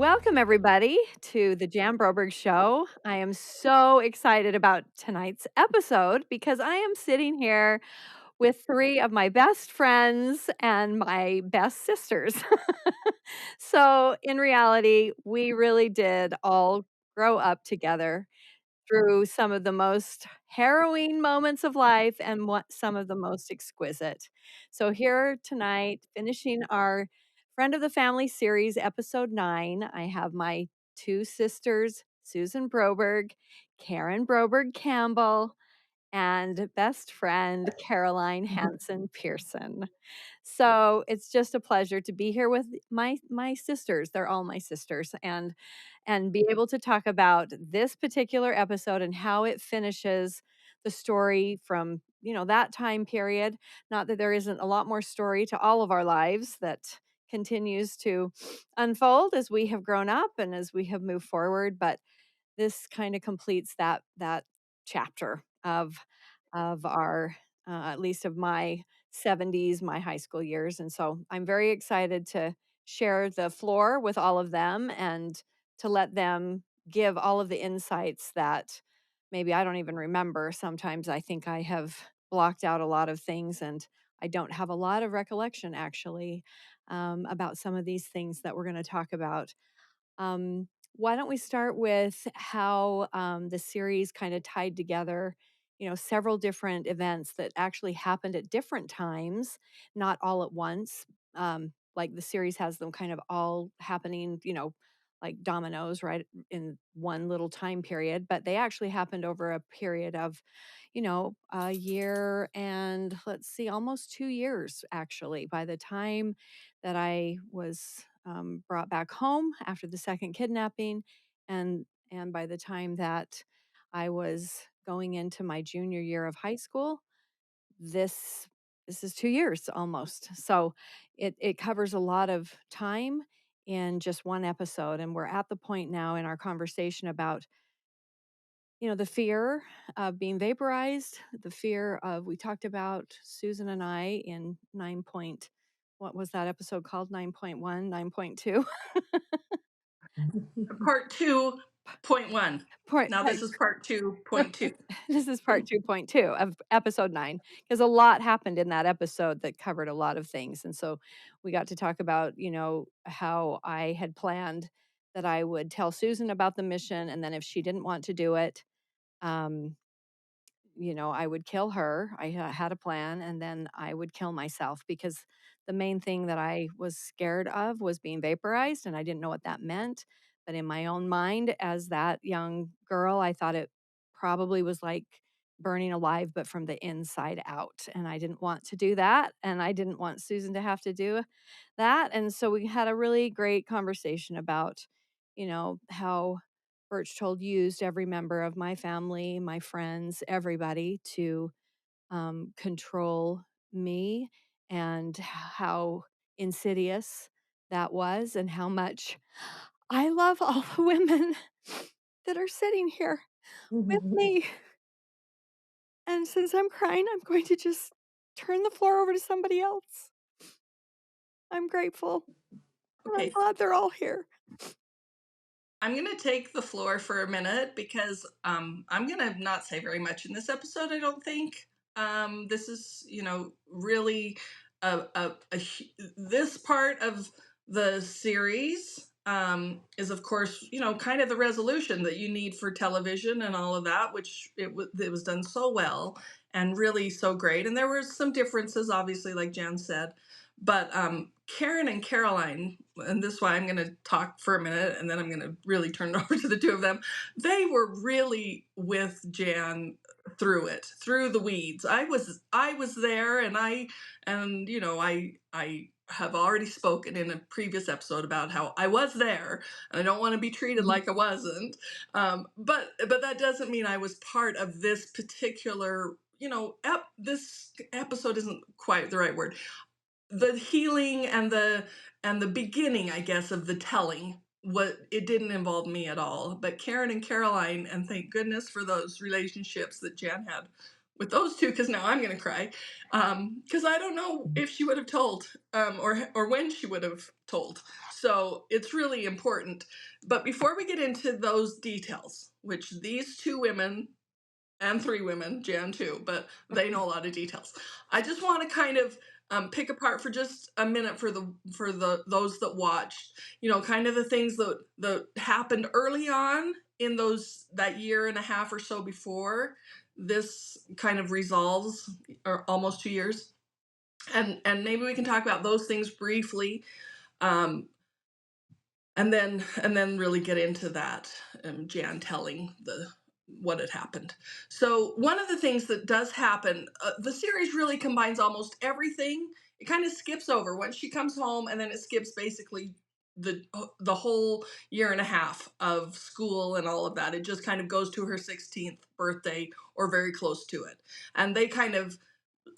Welcome, everybody, to the Broberg Show. I am so excited about tonight's episode because I am sitting here with three of my best friends and my best sisters. So, in reality, we really did all grow up together through some of the most harrowing moments of life and some of the most exquisite. So, here tonight, finishing our Friend of the Family series, episode 9, I have my two sisters, Susan Broberg, Karen Broberg Campbell, and best friend, Caroline Hanson Pearson. So it's just a pleasure to be here with my sisters. They're all my sisters, and be able to talk about this particular episode and how it finishes the story from, that time period. Not that there isn't a lot more story to all of our lives that continues to unfold as we have grown up and as we have moved forward, but this kind of completes that chapter of our at least of my 70s, my high school years. And so I'm very excited to share the floor with all of them and to let them give all of the insights that maybe I don't even remember. Sometimes I think I have blocked out a lot of things and I don't have a lot of recollection actually about some of these things that we're going to talk about. Why don't we start with how the series kind of tied together, several different events that actually happened at different times, not all at once. Like the series has them kind of all happening, like dominoes, right, in one little time period, but they actually happened over a period of, a year and let's see, almost 2 years actually, by the time that I was brought back home after the second kidnapping, and by the time that I was going into my junior year of high school, this this is 2 years almost. So it covers a lot of time in just one episode, and we're at the point now in our conversation about the fear of being vaporized, the fear of we talked about Susan and I in 9 point what was that episode called? 9.1, 9.2? Part 2.1. Point Now this is part 2.2. This is part 2.2 of episode 9 because a lot happened in that episode that covered a lot of things. And so we got to talk about, how I had planned that I would tell Susan about the mission, and then if she didn't want to do it, um, I would kill her. I had a plan, and then I would kill myself because the main thing that I was scared of was being vaporized, and I didn't know what that meant. But in my own mind, as that young girl, I thought it probably was like burning alive, but from the inside out. And I didn't want to do that. And I didn't want Susan to have to do that. And so we had a really great conversation about, how Birchtold used every member of my family, my friends, everybody to control me, and how insidious that was, and how much I love all the women that are sitting here with me. And since I'm crying, I'm going to just turn the floor over to somebody else. I'm grateful. And I'm Okay, glad they're all here. I'm going to take the floor for a minute because I'm going to not say very much in this episode, I don't think. This is, really this part of the series is, of course, kind of the resolution that you need for television and all of that, which it was done so well and really so great. And there were some differences, obviously, like Jan said. But Karen and Caroline, and this is why I'm going to talk for a minute and then I'm going to really turn it over to the two of them. They were really with Jan through it, through the weeds. I was there, and I have already spoken in a previous episode about how I was there, and I don't want to be treated like I wasn't. But that doesn't mean I was part of this particular. This episode isn't quite the right word. The healing and the beginning, I guess, of the telling. What it didn't involve me at all, but Karen and Caroline, and thank goodness for those relationships that Jan had with those two because now I'm going to cry because I don't know if she would have told or when she would have told. So it's really important. But before we get into those details, which these two women and three women, Jan too, but they know a lot of details. I just want to kind of pick apart for just a minute for the those that watched, kind of the things that happened early on in those that year and a half or so before this kind of resolves, or almost 2 years, and maybe we can talk about those things briefly. Um, and then really get into that, Jan telling the what had happened. So one of the things that does happen, the series really combines almost everything. It kind of skips over once she comes home, and then it skips basically the whole year and a half of school and all of that. It just kind of goes to her 16th birthday or very close to it, and they kind of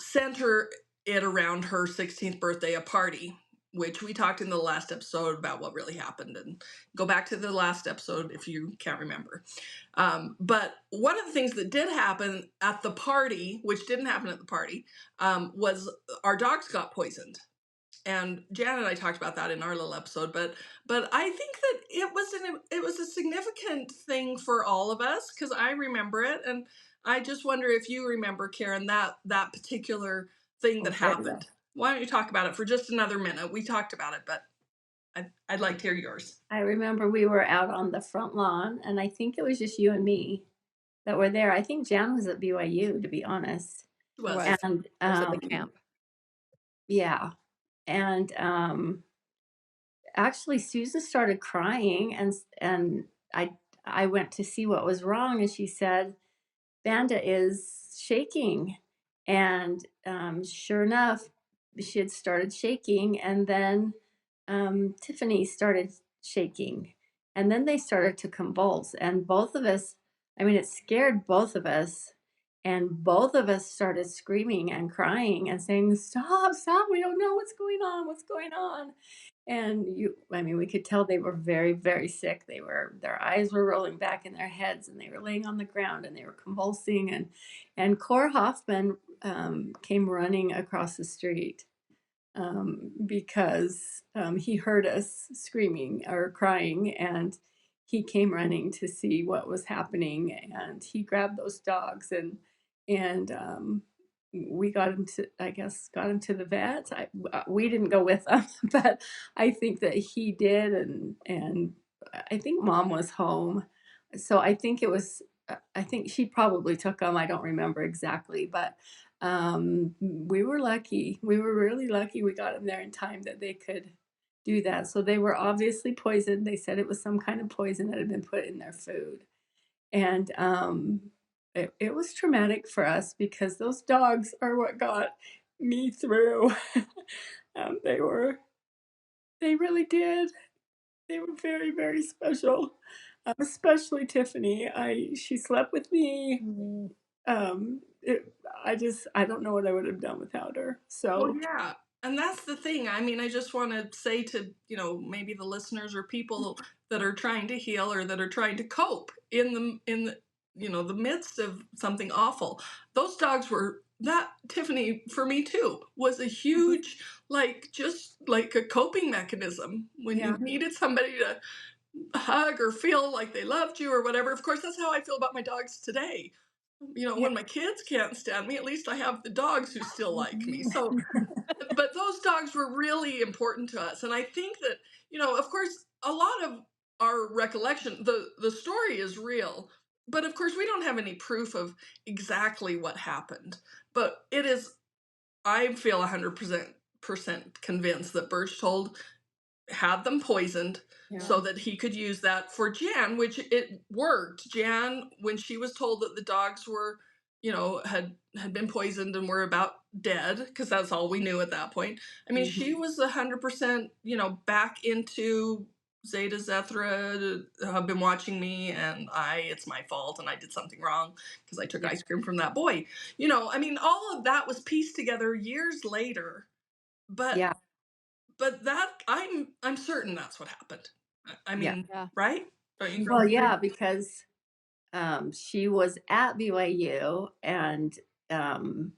center it around her 16th birthday, a party, which we talked in the last episode about what really happened. And go back to the last episode if you can't remember. But one of the things that did happen at the party, which didn't happen at the party, was our dogs got poisoned. And Jan and I talked about that in our little episode, but I think that it was a significant thing for all of us because I remember it, and I just wonder if you remember, Karen, that particular thing Oh, that very well. happened. Why don't you talk about it for just another minute? We talked about it, but I'd like to hear yours. I remember we were out on the front lawn, and I think it was just you and me that were there. I think Jan was at BYU, to be honest. It It was. was. And I was at the camp. yeah, and actually, Susan started crying, and I went to see what was wrong, and she said, "Banda is shaking," and sure enough, she had started shaking, and then Tiffany started shaking, and then they started to convulse, and both of us, I mean, it scared both of us, and both of us started screaming and crying and saying, "Stop, stop, we don't know what's going on." And I mean, we could tell they were very, very sick. Their eyes were rolling back in their heads, and they were laying on the ground, and they were convulsing. And Cor Hoffman came running across the street because he heard us screaming or crying, and he came running to see what was happening, and he grabbed those dogs, and we got him to, I guess, got him to the vet. We didn't go with him, but I think that he did, and I think mom was home, so I think it was. I think she probably took them. I don't remember exactly, but we were lucky. We were really lucky we got them there in time that they could do that. So they were obviously poisoned. They said it was some kind of poison that had been put in their food. And it was traumatic for us because those dogs are what got me through. They were, they really did. They were very, very special. Especially Tiffany. She slept with me. Mm. I don't know what I would have done without her. Well, So, yeah. And that's the thing. I mean, I just want to say to, maybe the listeners or people that are trying to heal or that are trying to cope in the midst of something awful. Those dogs were that Tiffany for me too was a huge, like, just like a coping mechanism when you yeah, needed somebody to hug or feel like they loved you or whatever. Of course, that's how I feel about my dogs today. yeah. When my kids can't stand me, at least I have the dogs who still like me. So, but those dogs were really important to us, and I think that, of course, a lot of our recollection, the story is real, but of course we don't have any proof of exactly what happened. But it is, I feel 100% convinced that Berchtold had them poisoned Yeah, so that he could use that for Jan, which it worked. Jan, when she was told that the dogs were, had been poisoned and were about dead, because that's all we knew at that point. I mean, she mhm, was 100%, back into Zeta Zethra. Have been watching me, and it's my fault, and I did something wrong because I took yeah, ice cream from that boy. I mean, all of that was pieced together years later, but yeah, that I'm certain that's what happened. I yeah. mean, Yeah. right? Don't you girls Well, agree? yeah, because she was at BYU, and um,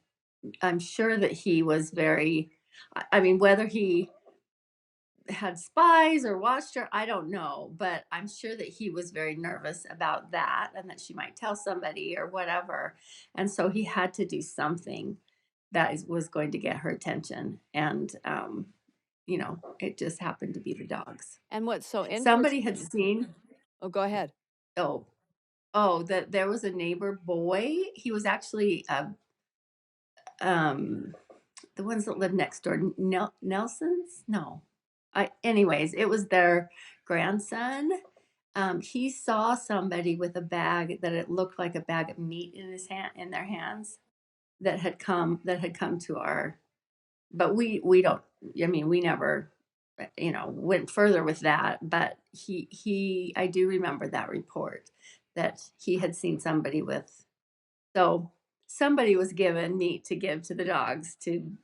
I'm sure that he was very, I mean, whether he had spies or watched her, I don't know, but I'm sure that he was very nervous about that and that she might tell somebody or whatever. And so he had to do something was going to get her attention. And, it just happened to be the dogs. And what's so Somebody had interesting. seen, Oh, go ahead. oh, that there was a neighbor boy. He was actually, um, the ones that live next door, Nelson's? No. Anyways, it was their grandson. He saw somebody with a bag that it looked like a bag of meat in their hands that had come to our, but we don't, I mean, we never, went further with that, but I do remember that report that he had seen somebody with, so somebody was given meat to give to the dogs to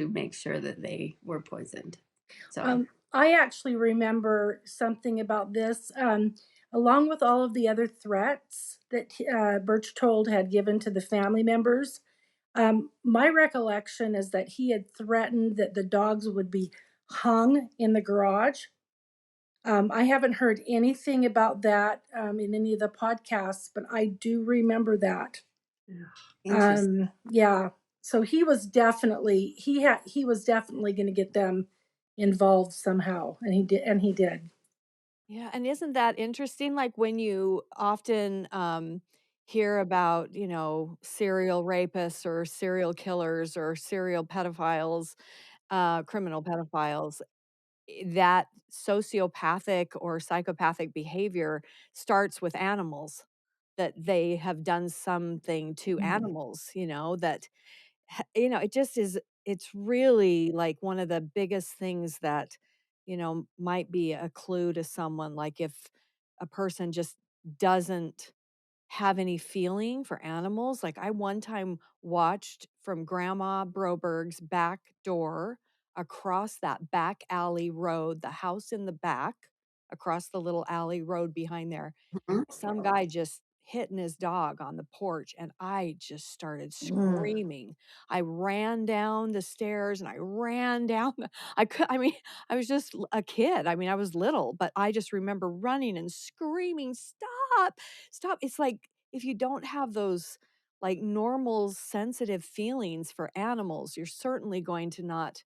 make sure that they were poisoned. So, I actually remember something about this, along with all of the other threats that Birchtold had given to the family members. My recollection is that he had threatened that the dogs would be hung in the garage. I haven't heard anything about that in any of the podcasts, but I do remember that. yeah, interesting. Yeah. So he was definitely going to get them involved somehow, and he did. Yeah, and isn't that interesting? Like when you often hear about, serial rapists or serial killers or serial pedophiles, criminal pedophiles, that sociopathic or psychopathic behavior starts with animals, that they have done something to Mm. animals, that it just is, it's really like one of the biggest things that, might be a clue to someone, like if a person just doesn't have any feeling for animals. Like I one time watched from Grandma Broberg's back door across that back alley road, the house in the back, across the little alley road behind there, Mhm. some guy just hitting his dog on the porch, and I just started Mm. screaming. I ran down the stairs and I ran down I mean, I was just a kid. I mean, I was little, but I just remember running and screaming, "Stop! Stop." It's like if you don't have those like normal sensitive feelings for animals, you're certainly going to not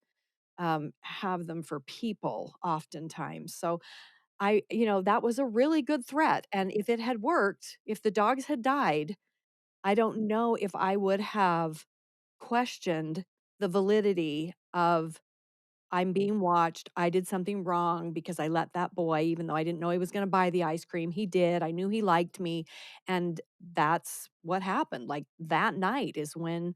have them for people oftentimes. So that was a really good threat. And if it had worked, if the dogs had died, I don't know if I would have questioned the validity of I'm being watched. I did something wrong because I let that boy, even though I didn't know he was going to buy the ice cream, he did. I knew he liked me. And that's what happened. Like that night is when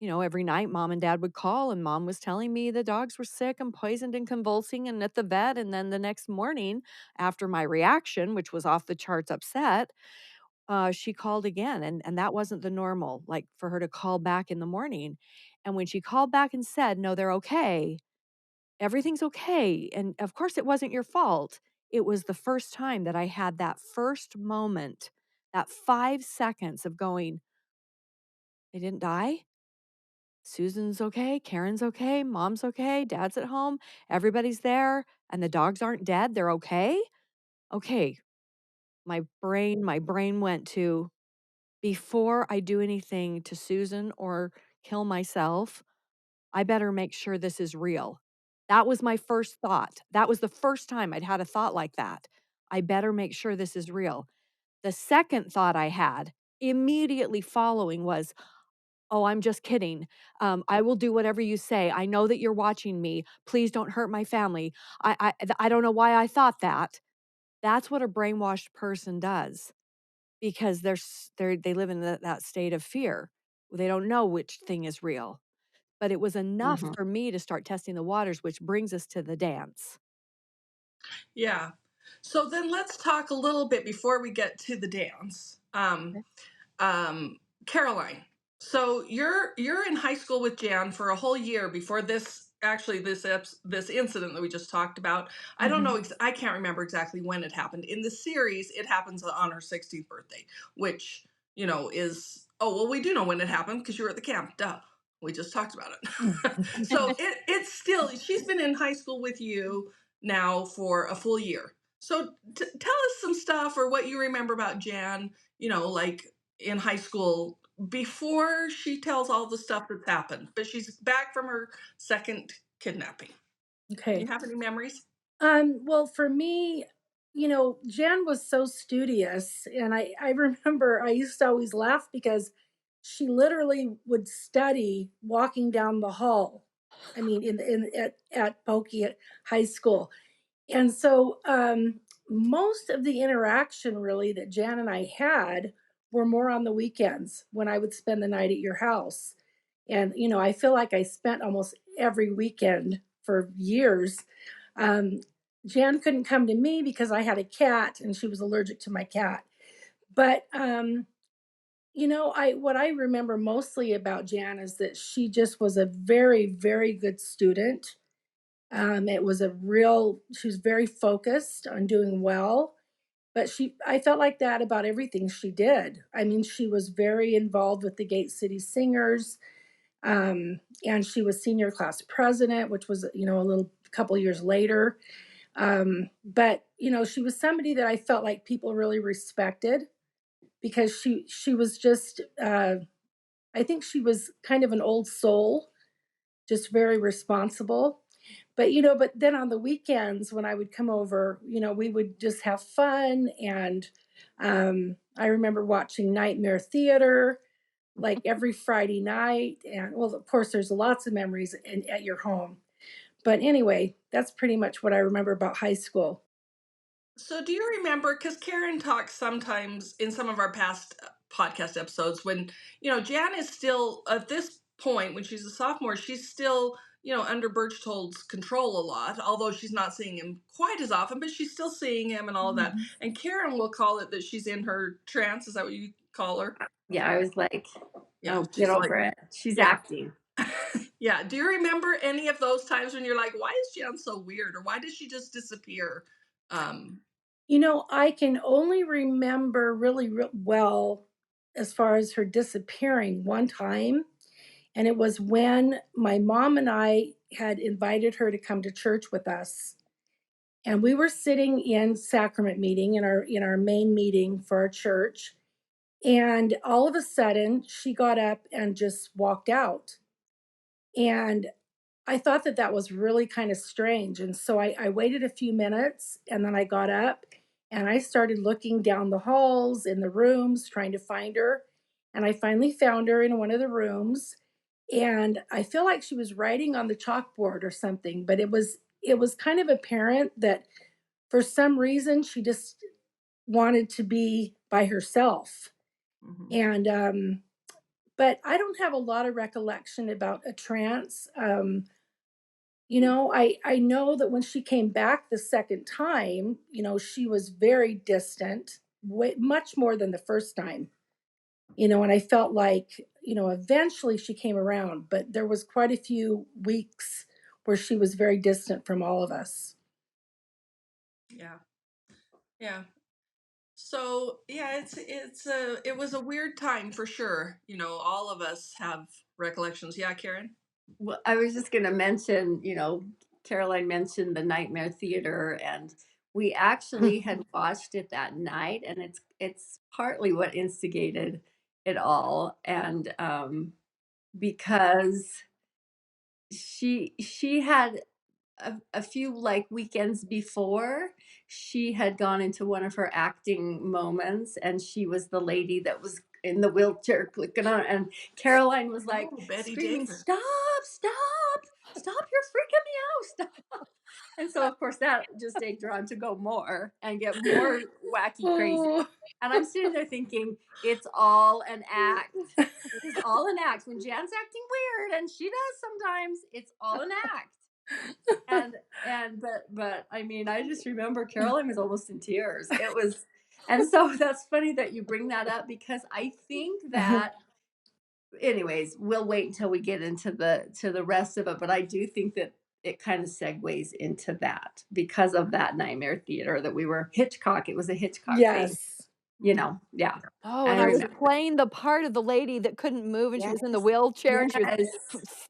every night mom and dad would call and mom was telling me the dogs were sick and poisoned and convulsing and at the vet. And then the next morning, after my reaction, which was off the charts upset, she called again. And that wasn't the normal, like for her to call back in the morning. And when she called back and said, no, they're okay, everything's okay. And of course, it wasn't your fault. It was the first time that I had that first moment, that 5 seconds of going, they didn't die. Susan's okay, Karen's okay, mom's okay, dad's at home, everybody's there, and the dogs aren't dead, they're okay? Okay, my brain went to, before I do anything to Susan or kill myself, I better make sure this is real. That was my first thought. That was the first time I'd had a thought like that. I better make sure this is real. The second thought I had immediately following was, "Oh, I'm just kidding. I will do whatever you say. I know that you're watching me. Please don't hurt my family." I don't know why I thought that. That's what a brainwashed person does because they live in that state of fear. They don't know which thing is real. But it was enough Mhm. for me to start testing the waters, which brings us to the dance. Yeah. So then let's talk a little bit before we get to the dance. Okay. Um, Caroline. So you're in high school with Jan for a whole year before this, actually this incident that we just talked about. I don't know. Mhm. I can't remember exactly when it happened. In the series, it happens on her 16th birthday, which is Oh, well, we do know when it happened because you were at the camp. Duh. We just talked about it. So it's still, she's been in high school with you now for a full year. So tell us some stuff or what you remember about Jan, like in high school before she tells all the stuff that's happened. But she's back from her second kidnapping. Do you Okay. have any memories? Well, for me, Jan was so studious, and I remember I used to always laugh because she literally would study walking down the hall. I mean, in at Pokey High School, and so most of the interaction really that Jan and I had were more on the weekends when I would spend the night at your house. And, I feel like I spent almost every weekend for years. Um, Jan couldn't come to me because I had a cat and she was allergic to my cat. But, I what I remember mostly about Jan is that she just was a very, very good student. She was very focused on doing well, but I felt like that about everything she did. I mean, she was very involved with the Gate City Singers, and she was senior class president, which was, a little couple years later. But, she was somebody that I felt like people really respected because she was just, I think she was kind of an old soul, just very responsible. But then on the weekends when I would come over, we would just have fun. And I remember watching Nightmare Theater like every Friday night. And well, of course, there's lots of memories at your home. But anyway, that's pretty much what I remember about high school. So, do you remember? Because Karen talks sometimes in some of our past podcast episodes when, Jan is still at this point, when she's a sophomore, she's still, under Berchtold's control a lot, although she's not seeing him quite as often, but she's still seeing him and all of that. Mhm. And Karen will call it that she's in her trance. Is that what you call her? Yeah, I was like, Yeah, oh, get she's like, over it. She's yeah. acting. Yeah. Do you remember any of those times when you're like, why is Jan so weird? Or why does she just disappear? Um, I can only remember really well as far as her disappearing one time. And it was when my mom and I had invited her to come to church with us. And we were sitting in sacrament meeting in our main meeting for our church. And all of a sudden, she got up and just walked out. And I thought that that was really kind of strange. And so I waited a few minutes and then I got up and I started looking down the halls in the rooms trying to find her. And I finally found her in one of the rooms. And I feel like she was writing on the chalkboard or something, but it was kind of apparent that for some reason she just wanted to be by herself. mhm. And but I don't have a lot of recollection about a trance. I know that when she came back the second time, she was very distant, much more than the first time. And I felt like, eventually she came around, but there was quite a few weeks where she was very distant from all of us. Yeah. Yeah. So yeah, it was a weird time for sure. All of us have recollections. Yeah, Karen. Well, I was just going to mention, Caroline mentioned the Nightmare Theater, and we actually had watched it that night, and it's partly what instigated it all, and because she had a few like weekends before she had gone into one of her acting moments, and she was the lady that was in the wheelchair clicking on, and Caroline was like Oh, Betty screaming, Davis. stop, you're freaking me out, stop. And so of course that just egged her on to go more and get more wacky crazy. Oh. And I'm sitting there thinking, it's all an act. It is all an act. When Jan's acting weird, and she does sometimes, it's all an act. And I mean, I just remember Caroline was almost in tears. It was, and so that's funny that you bring that up, because I think that, anyways, we'll wait until we get into the rest of it, but I do think that it kind of segues into that because of that Nightmare Theater that we were Hitchcock. It was a Hitchcock thing. Yes. Yeah, Oh, and I I was remember. playing the part of the lady that couldn't move, and she Yes, was in the wheelchair, and she was yes.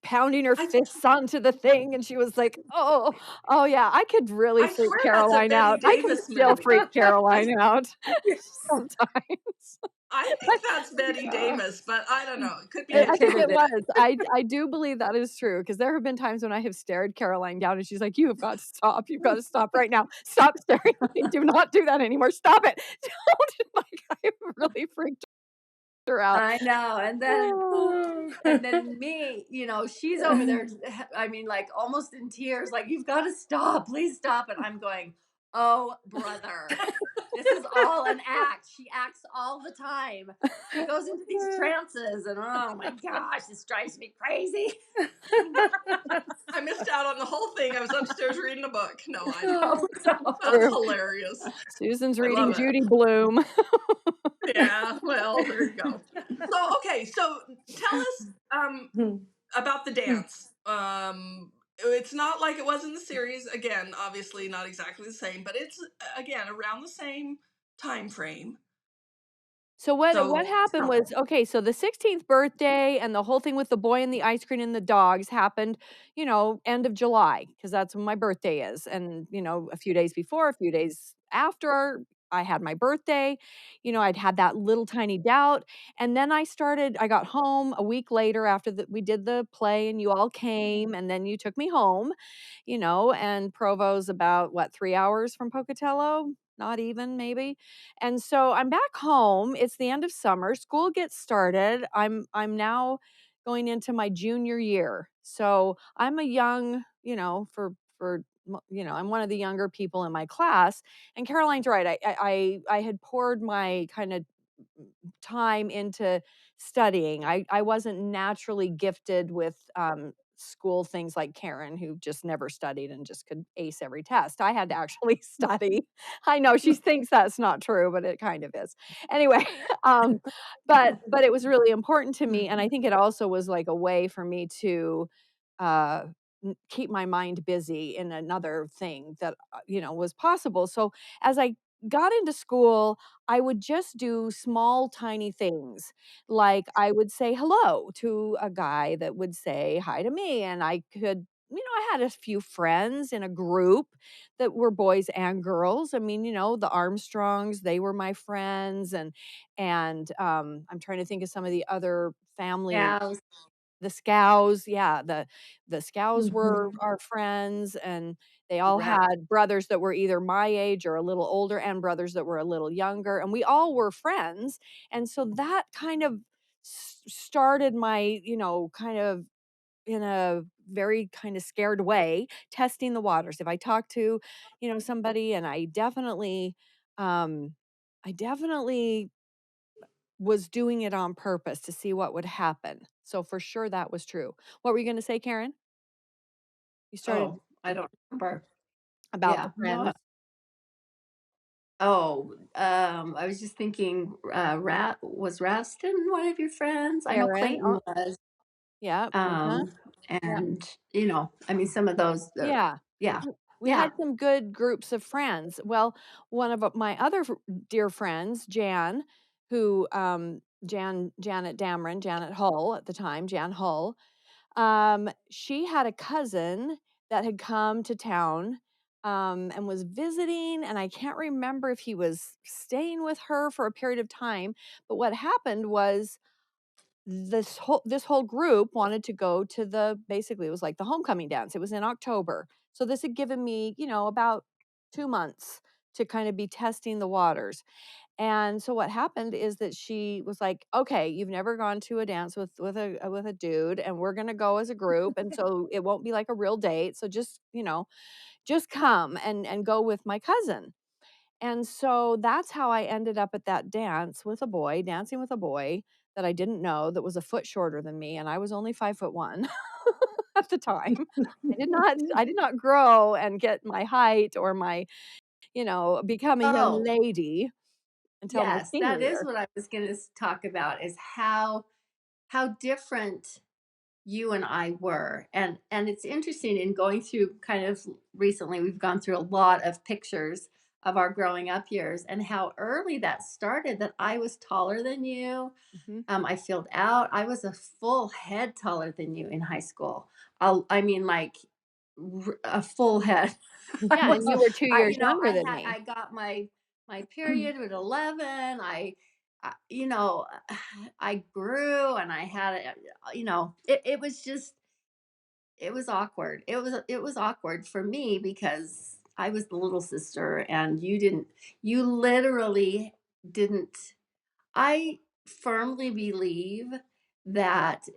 pounding her I fists onto the thing, and she was like, "Oh, oh yeah." I could really I freak swear that's a Caroline Betty out. I can Davis still movie. freak I Caroline out Yes. sometimes. I think that's Betty Davis, but I don't know. It could be I It think could have it anything. been. was. I do believe that is true because there have been times when I have stared Caroline down, and she's like, "You have got to stop. You've got to stop right now. Stop staring at me. Do not do that anymore. Stop it." Don't. Like, I really freaked her out. I know, and then Oh. me, she's over there, I mean, like, almost in tears, like, "You've gotta stop, please stop," and I'm going, "Oh, brother, this is all an act." She acts all the time. She goes into these trances, and, oh my gosh, this drives me crazy. I missed out on the whole thing. I was upstairs reading a book. No, I know. So That's True. hilarious. Susan's I love reading it. Judy Blume. Yeah, well, there you go. So, okay, so tell us about the dance. It's not like it was in the series. Again, obviously not exactly the same, but it's again around the same time frame. So what So, happened tell was, okay, so the 16th birthday and the whole thing with the boy and the ice cream and the dogs happened, end of July, because that's when my birthday is. And, a few days before, a few days after I had my birthday, I'd had that little tiny doubt. And then I got home a week later after we did the play and you all came and then you took me home, and Provo's about what, 3 hours from Pocatello? Not even, maybe. And so I'm back home. It's the end of summer. School gets started. I'm now going into my junior year. So I'm a young, I'm one of the younger people in my class. And Caroline's right. I had poured my kind of time into studying. I wasn't naturally gifted with school things like Karen, who just never studied and just could ace every test. I had to actually study. I know she thinks that's not true, but it kind of is. Anyway, um, but it was really important to me, and I think it also was like a way for me to uh, keep my mind busy in another thing that was possible. So as I got into school, I would just do small, tiny things. Like I would say hello to a guy that would say hi to me. And I could, I had a few friends in a group that were boys and girls. I mean, the Armstrongs, they were my friends. And I'm trying to think of some of the other family, yeah, the Scows, yeah, the Scows were Mhm. our friends, and they all right. had brothers that were either my age or a little older and brothers that were a little younger, and we all were friends, and so that kind of started my, kind of in a very kind of scared way, testing the waters. If I talk to, somebody and um I definitely was doing it on purpose to see what would happen. So for sure that was true. What were you gonna say, Karen? You started Oh, I don't remember. about the Yeah, friends. no. Oh, I was just thinking, was Raston one of your friends? I know Karen, Clayton oh, was. yeah, uh-huh, yeah, And, I mean, some of those, yeah. yeah, We yeah, had some good groups of friends. Well, one of my other dear friends, Jan, who, Janet Dameron, Janet Hull at the time, Jan Hull. She had a cousin that had come to town, and was visiting, and I can't remember if he was staying with her for a period of time, but what happened was this whole group wanted to go to basically, it was like the homecoming dance. It was in October. So this had given me, about 2 months to kind of be testing the waters. And so what happened is that she was like, "Okay, you've never gone to a dance with a dude, and we're gonna go as a group, and so it won't be like a real date. So just come and go with my cousin." And so that's how I ended up at that dance with a boy, dancing with a boy that I didn't know that was a foot shorter than me, and I was only 5'1" at the time. I did not grow and get my height or my, become a young oh, lady until my yes, senior that is year. what I was gonna talk about, is how different you and I were. And it's interesting in going through, kind of recently, we've gone through a lot of pictures of our growing up years and how early that started, that I was taller than you. Mhm. I filled out. I was a full head taller than you in high school. I mean, like a full head. I Yeah, and was, you were 2 I, years younger than I me. got my period at 11. You know, I grew and I had, it was just, it was awkward. It was awkward for me because I was the little sister and you literally didn't. I firmly believe that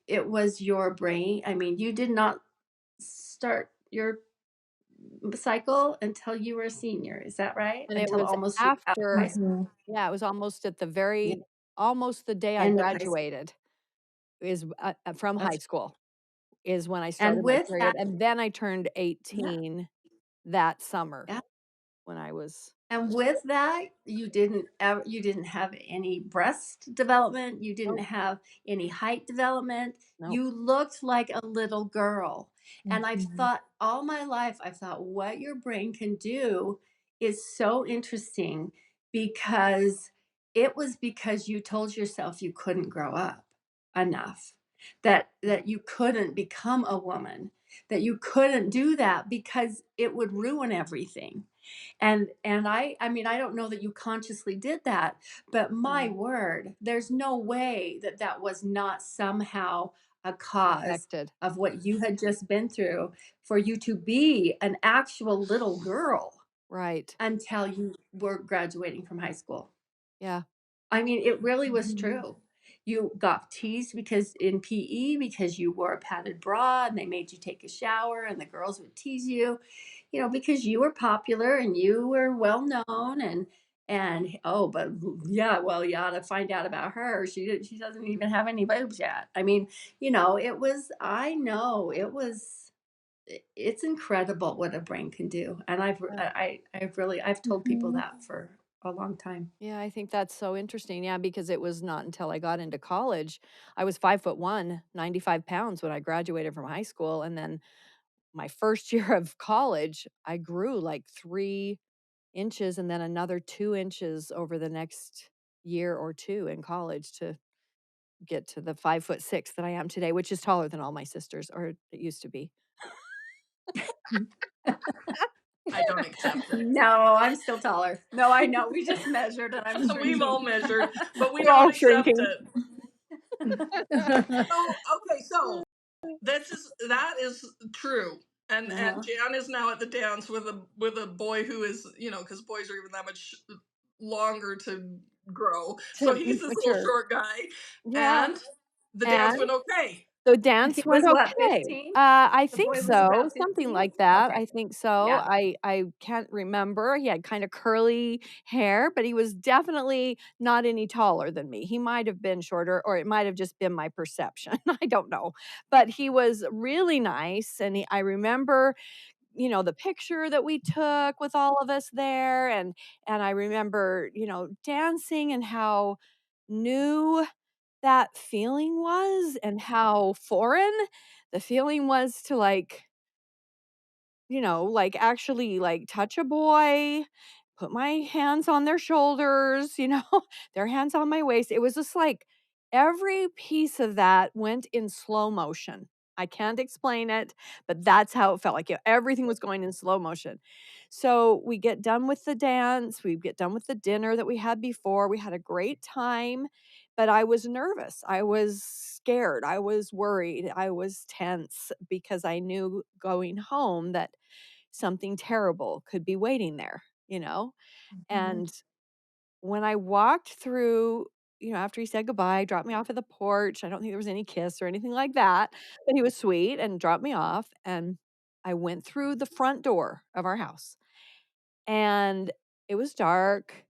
it was your brain. I mean, you did not start your cycle until you were a senior. Is that right? And it Until was almost you were out of high after, school. Mhm. yeah, it was almost at the Yeah, very almost the day I end of high school. graduated is, from high That's school is when I and started my with period, that, and then I turned yeah, 18 that summer yeah. when I was And with that, you didn't have any breast development, you didn't nope, have any height development. nope, You looked like a little girl. And I've Mhm. thought all my life, I've thought what your brain can do is so interesting because it was because you told yourself you couldn't grow up enough. That you couldn't become a woman, that you couldn't do that because it would ruin everything. And I mean, I don't know that you consciously did that, but my no, word, there's no way that that was not somehow a cause affected. of what you had just been through for you to be an actual little girl Right. until you were graduating from high school. Yeah. I mean, it really was Mhm. true. You got teased because in PE because you wore a padded bra and they made you take a shower and the girls would tease you, because you were popular and you were well known and oh, but yeah, well, you ought to find out about her. She doesn't even have any boobs yet. I mean, I know it was it's incredible what a brain can do. And Yeah. I've told people Mhm. that for a long time. Yeah, I think that's so interesting. Yeah, because it was not until I got into college. I was 5'1", 95 pounds when I graduated from high school. And then my first year of college, I grew like 3 inches and then another 2 inches over the next year or two in college to get to the 5'6" that I am today, which is taller than all my sisters, or it used to be. I don't accept it. No, I'm still taller. No, I know. We just measured and I'm We've all shrinking. measured, but we We're don't all accept shrinking. it. So, okay, so that is true. And Uh-huh. Jan is now at the dance with a boy who is, because boys are even that much longer to grow. So To he's this little mature. short guy, Yeah. and the dance And went okay. the He dance went was what, okay. 15? I The think boy was so, about something 15? like that. Okay. I think so. Yeah. I can't remember. He had kinda curly hair, but he was definitely not any taller than me. He might have been shorter, or it might have just been my perception. I don't know. But he was really nice, and I remember, the picture that we took with all of us there, and I remember, dancing and how new that feeling was and how foreign the feeling was to, like, like, actually, like, touch a boy, put my hands on their shoulders, their hands on my waist. It was just like every piece of that went in slow motion. I can't explain it, but that's how it felt like everything was going in slow motion. So we get done with the dance, we get done with the dinner that we had before. We had a great time, but I was nervous. I was scared. I was worried. I was tense because I knew going home that something terrible could be waiting there, you know? Mhm. And when I walked through, after he said goodbye, dropped me off at the porch, I don't think there was any kiss or anything like that, but he was sweet and dropped me off. And I went through the front door of our house and it was dark.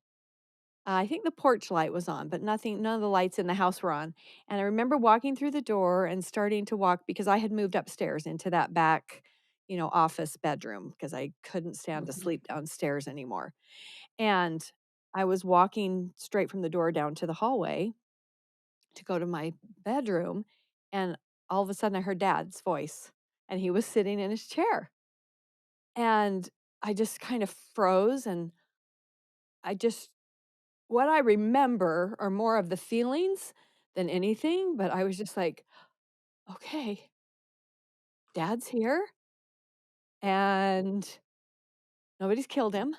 I think the porch light was on, but none of the lights in the house were on. And I remember walking through the door and starting to walk because I had moved upstairs into that back, office bedroom because I couldn't stand to Mhm. sleep downstairs anymore. And I was walking straight from the door down to the hallway to go to my bedroom. And all of a sudden, I heard dad's voice, and he was sitting in his chair. And I just kind of froze, and I just what I remember are more of the feelings than anything, but I was just like, "Okay, dad's here, and nobody's killed him,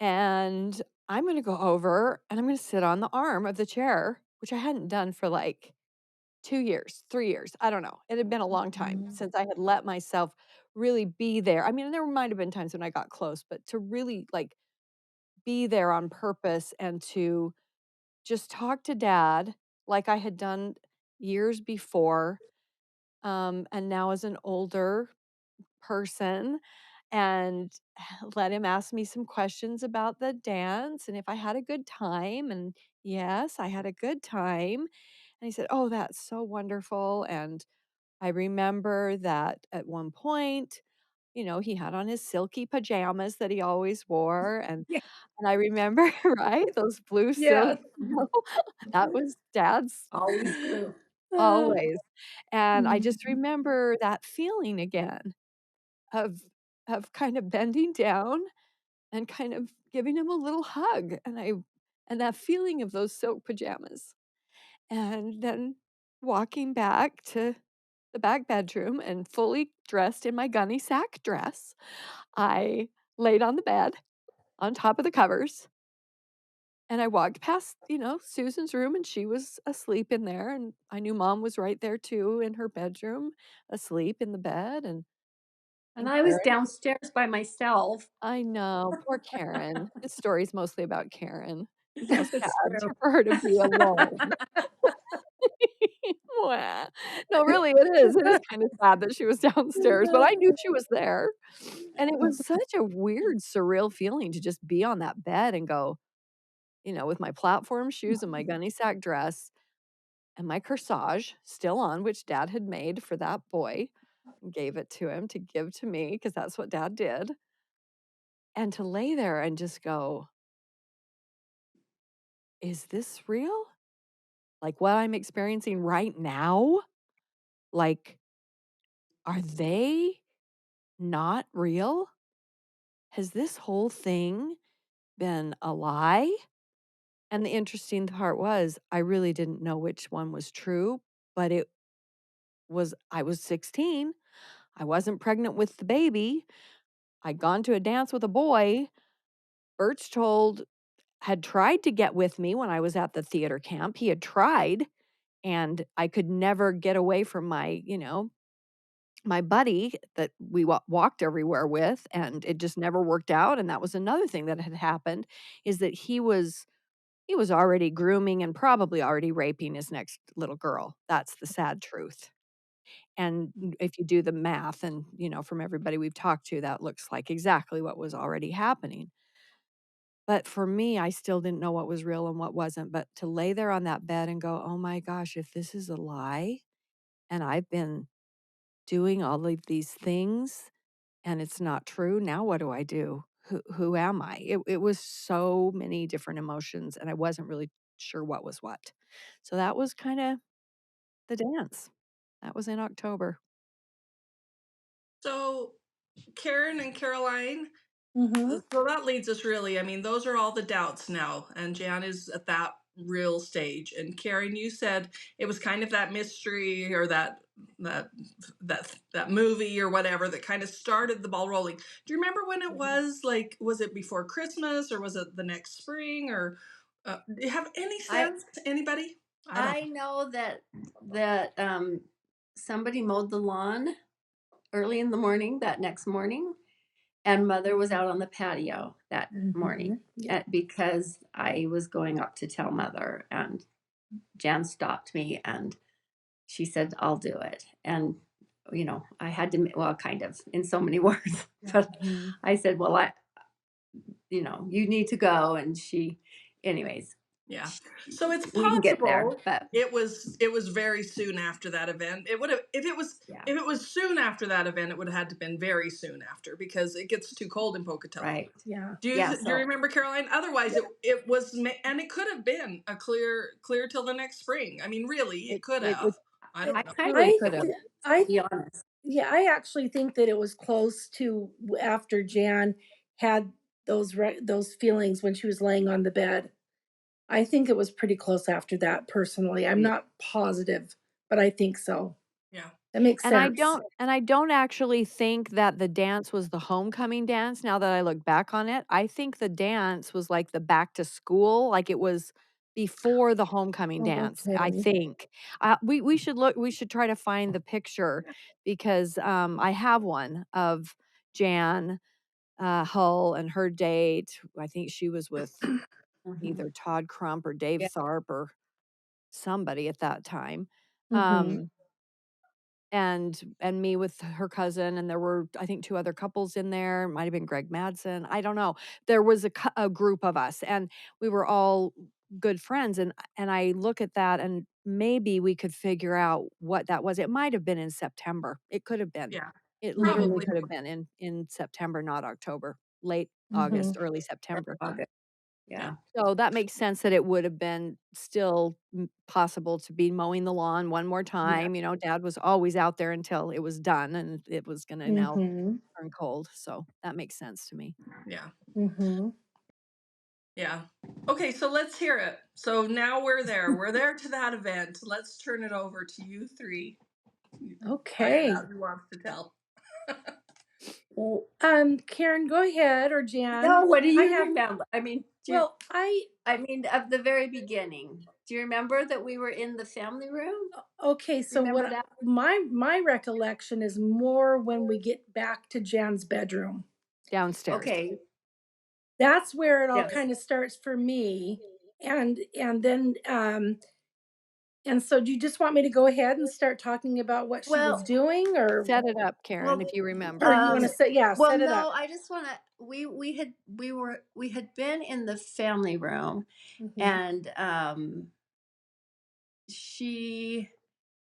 and I'm gonna go over, and I'm gonna sit on the arm of the chair," which I hadn't done for, like, 2 years, 3 years, I don't know. It had been a long time Mhm. since I had let myself really be there. I mean, there might have been times when I got close, but to really, like, be there on purpose and to just talk to dad like I had done years before, and now as an older person, and let him ask me some questions about the dance and if I had a good time, and yes, I had a good time. And he said, "Oh, that's so wonderful." And I remember that at one point, he had on his silky pajamas that he always wore, Yeah. and I remember, right, those blue silk, Yes. that was dad's Always blue. always. And I just Mhm. remember that feeling again of kind of bending down and kind of giving him a little hug, and that feeling of those silk pajamas. And then walking back to the back bedroom and fully dressed in my gunny sack dress, I laid on the bed on top of the covers, and I walked past, Susan's room, and she was asleep in there, and I knew mom was right there too in her bedroom, asleep in the bed, And and I was Karen. downstairs by myself. I know, poor Karen. This story's mostly about Karen and how It's sad true. for her to be alone. Mwah. No, really, it is. It is kinda sad that she was downstairs, but I knew she was there, and it was such a weird, surreal feeling to just be on that bed and go, with my platform shoes and my gunny sack dress and my corsage still on, which dad had made for that boy, and gave it to him to give to me because that's what dad did, and to lay there and just go, "Is this real? Like, what I'm experiencing right now? Like, are they not real? Has this whole thing been a lie?" And the interesting part was I really didn't know which one was true, but I was 16. I wasn't pregnant with the baby. I'd gone to a dance with a boy. Birchtold had tried to get with me when I was at the theater camp. He had tried, and I could never get away from my buddy that we walked everywhere with, and it just never worked out. And that was another thing that had happened, is that he was already grooming and probably already raping his next little girl. That's the sad truth. And if you do the math and, from everybody we've talked to, that looks like exactly what was already happening. But for me, I still didn't know what was real and what wasn't. But to lay there on that bed and go, "Oh my gosh, if this is a lie and I've been doing all of these things and it's not true, now what do I do? Who am I?" It was so many different emotions, and I wasn't really sure what was what. So that was kinda the dance. That was in October. So, Karen and Caroline, Mhm. so that leads us really, I mean, those are all the doubts now, and Jan is at that real stage. And Karen, you said it was kind of that mystery or that that movie or whatever that kind of started the ball rolling. Do you remember when it was? Like, was it before Christmas or was it the next spring? Or do you have any I sense? Anybody? I don't. I know that somebody mowed the lawn early in the morning that next morning, and mother was out on the patio that morning Mhm. Yeah. because I was going up to tell mother, and Jan stopped me and she said, "I'll do it." And I had to, well, kind of in so many words, but Mhm. I said, "Well, you need to go." And anyways, Yeah. sh So it's we can get there, possible but it was very soon after that event. It would have yeah, if it was soon after that event, it would have had to been very soon after because it gets too cold in Pocatello. right. Yeah. Yeah, Do you so remember, Caroline? Otherwise, it was and it could have been a clear till the next spring. I mean, really, it could It have. would I it don't I know. kind of truly I could think have. it th was, to I be honest. Yeah, I actually think that it was close to after Jan had those feelings when she was laying on the bed. I think it was pretty close after that personally. I'm Yeah. not positive, but I think so. Yeah. That makes And I sense. don't and I don't actually think that the dance was the homecoming dance now that I look back on it. I think the dance was like the back to school, like it was before the homecoming dance, I Okay. think. We should try to find the picture because, I have one of Jan, Hull and her date. I think she was with Mhm. either Todd Crump or Dave Yeah. Tharp or somebody at that time. Mhm. Um and me with her cousin, and there were, I think, 2 other couples in there, might have been Greg Madsen, I don't know. There was a group of us, and we were all good friends, and I look at that, and maybe we could figure out what that was. It might have been in September. It could have been. Yeah. It literally Mhm. Probably. could have been in September, not October, late August, Mhm. early September. August. Yeah. Yeah. So that makes sense that it would have been still possible to be mowing the lawn one more Yeah. time. Dad was always out there until it was done and it was going to now Mhm. turn cold. So that makes sense to me. Yeah. Mhm. Yeah. Okay, so let's hear it. So now we're there. We're there to that event. Let's turn it over to you three. Find it out Okay. who wants to tell. Well, Karen, go ahead, or Jan. no, what do I you have, remember? well, I, I mean, of the very beginning. Do you remember that we were in the family room? okay, so Remember what that? my recollection is more when we get back to Jan's bedroom. Downstairs. Okay. That's where it all Yes. kind of starts for me. And then and so do you just want me to go ahead and start talking about what she was Well, doing, Set it up, Karen, well, if you or remember. you want to say, yeah, well, set it no, up. I just want to. We had been in the family room, Mhm. and she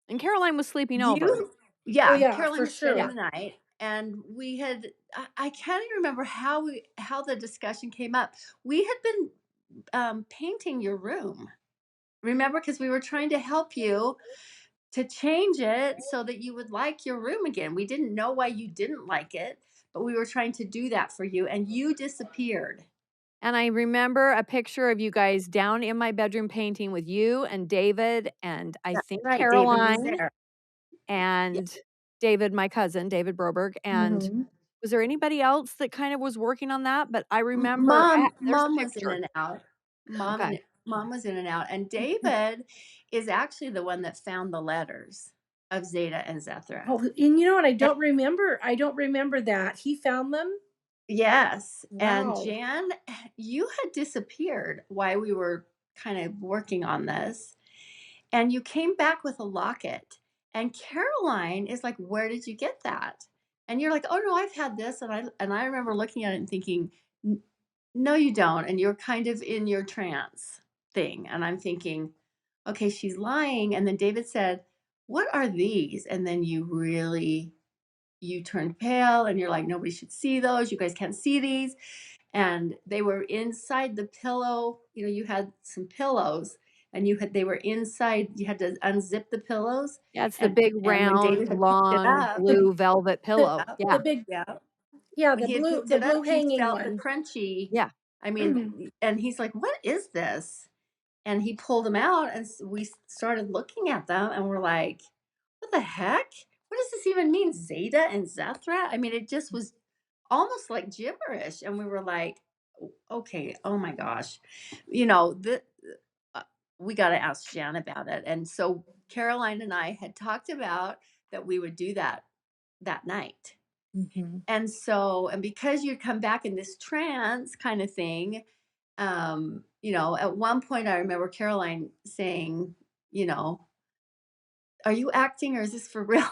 And Caroline was sleeping over. you Oh yeah, yeah, Caroline for was spending Yeah. the sure. night, and I can't even remember how the discussion came up. We had been painting your room. Remember, because we were trying to help you to change it so that you would like your room again. We didn't know why you didn't like it, but we were trying to do that for you, and you disappeared. And I remember a picture of you guys down in my bedroom painting with you and David and I That's think right. David was Caroline there. Yeah. and David, my cousin, David Broberg. And Mhm. was there anybody else that kind of was working on that? But I remember there's a Mom was in picture. and out. Okay. Mom was in and out. And David is actually the one that found the letters of Zeta and Zethra. Oh, and you know what? I And don't remember. I don't remember that he found them. yes. And Wow. Jan, you had disappeared while we were kind of working on this. And you came back with a locket. And Caroline is like, "Where did you get that?" And you're like, "Oh no, I've had this." And I remember looking at it and thinking, no, you don't. And you're kind of in your trance thing. And I'm thinking, okay, she's lying. And then David said, "What are these?" And then you turned pale and you're like, "Nobody should see those. You guys can't see these." And they were inside the pillow. You had some pillows and they were inside. You had to unzip the pillows. Yeah, it's the And big when round, David had picked it long up, The blue velvet the pillow. yeah, the Yeah. big, yeah, yeah, when he had picked the it blue up, he hanging felt the one. crunchy. Yeah. I mean, and he's like, "What is this?" And he pulled them out, and we started looking at them, and we're like, "What the heck? What does this even mean? Zeta and Zethra?" I mean, it just was almost like gibberish, and we were like, "Okay, oh my gosh, the." Uh, we got to ask Jan about it. And so Caroline and I had talked about that we would do that night. Mhm. And because you'd come back in this trance kind of thing, at one point I remember Caroline saying, you know, "Are you acting or is this for real?"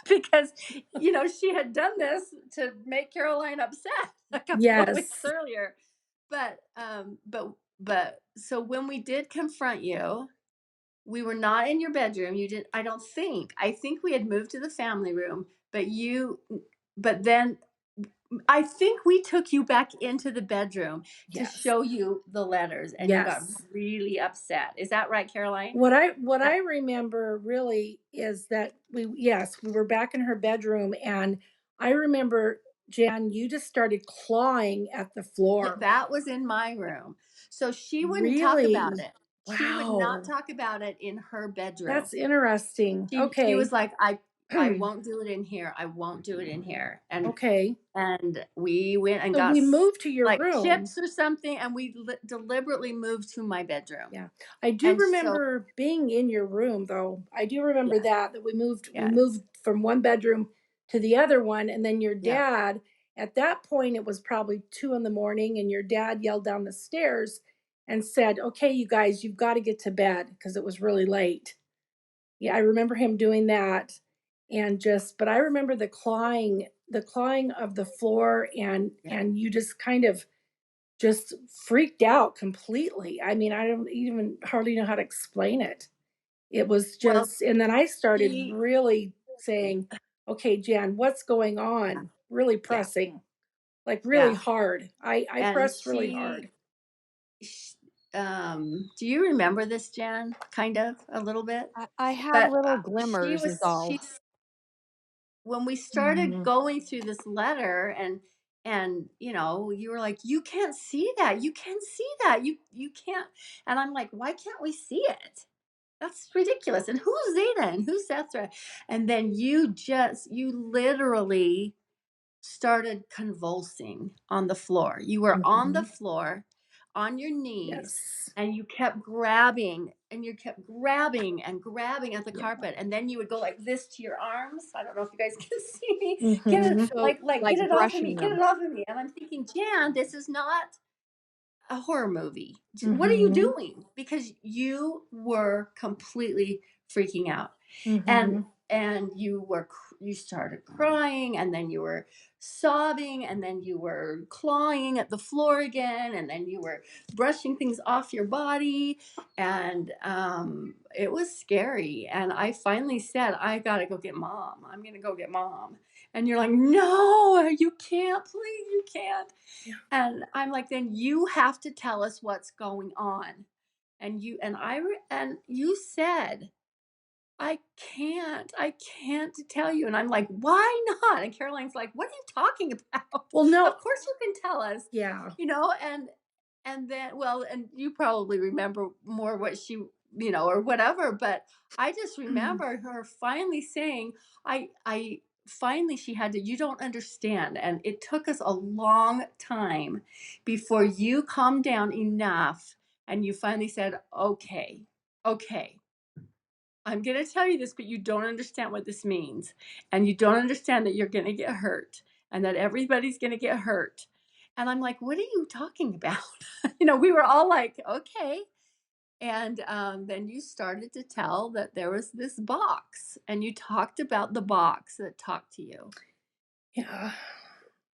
Because, she had done this to make Caroline upset a couple of weeks Yes. earlier. But so when we did confront you, we were not in your bedroom. You didn't, I don't think. I think we had moved to the family room, but then I think we took you back into the bedroom to Yes. show you the letters, and you got Yes. really upset. Is that right, Caroline? What I That remember really is that we were back in her bedroom, and I remember, Jan, you just started clawing at the Yeah, floor. that was in my room. So she wouldn't talk about Really? it. She would not Wow. talk about it in her bedroom. That's interesting. She Okay. was like, I won't do it in here. I won't do it in here. Okay. And we went and So got we moved to your like room. chips or something, and we deliberately moved to my bedroom. Yeah. I do And so remember being in your room though. I do remember yes, that we yes, moved from one bedroom to the other one, and then your yeah. dad, at that point it was probably 2 in the morning, and your dad yelled down the stairs and said, "Okay, you guys, you've got to get to bed," because it was really late. Yeah, I remember him doing that, and just but I remember the clawing of the floor, Yeah. and you just kind of just freaked out completely. I mean, I don't even hardly know how to explain it. It was Well, just, and then I started she, really saying, "Okay, Jan, what's going on?" Really yeah, pressing, like really yeah. hard. I And pressed really hard. sh do you remember this, Jan? Kind of, a little bit? I have But, little she glimmers is was all. she's when we started Mhm. going through this letter, and you were like, "You can't see that. You can see that. You can't." And I'm like, "Why can't we see it? That's ridiculous. And who's Zeta and who's Sethra?" And then you literally started convulsing on the floor. You were on the Mhm. floor on your knees, Yes. and you kept grabbing, and you kept grabbing and grabbing at the Yeah. carpet, and then you would go like this to your arms. I don't know if you guys can see me. Get it, Mhm. So, like like, get it off of me, brushing get it them. off of me. And I'm thinking, Jan, this is not a horror movie. What are you Mhm. doing? Because you were completely freaking out. And Mhm. you started crying, and then you were sobbing, and then you were clawing at the floor again, and then you were brushing things off your body, and it was scary. And I finally said, I gotta go get mom. I'm gonna go get mom. And you're like, no, you can't, please, you can't. Yeah. And I'm like, then you have to tell us what's going on. And you said, I can't tell you. And I'm like, why not? And Caroline's like, what are you talking about? Well, Of no. course you can tell us, Yeah. you know, and then, well, and you probably remember more what or whatever, but I just remember her finally saying, I finally she had to, you don't understand. And it took us a long time before you calmed down enough and you finally said, okay, okay, I'm going to tell you this, but you don't understand what this means. And you don't understand that you're going to get hurt and that everybody's going to get hurt. And I'm like, what are you talking about? We were all like, okay. And then you started to tell that there was this box, and you talked about the box that talked to you, Yeah.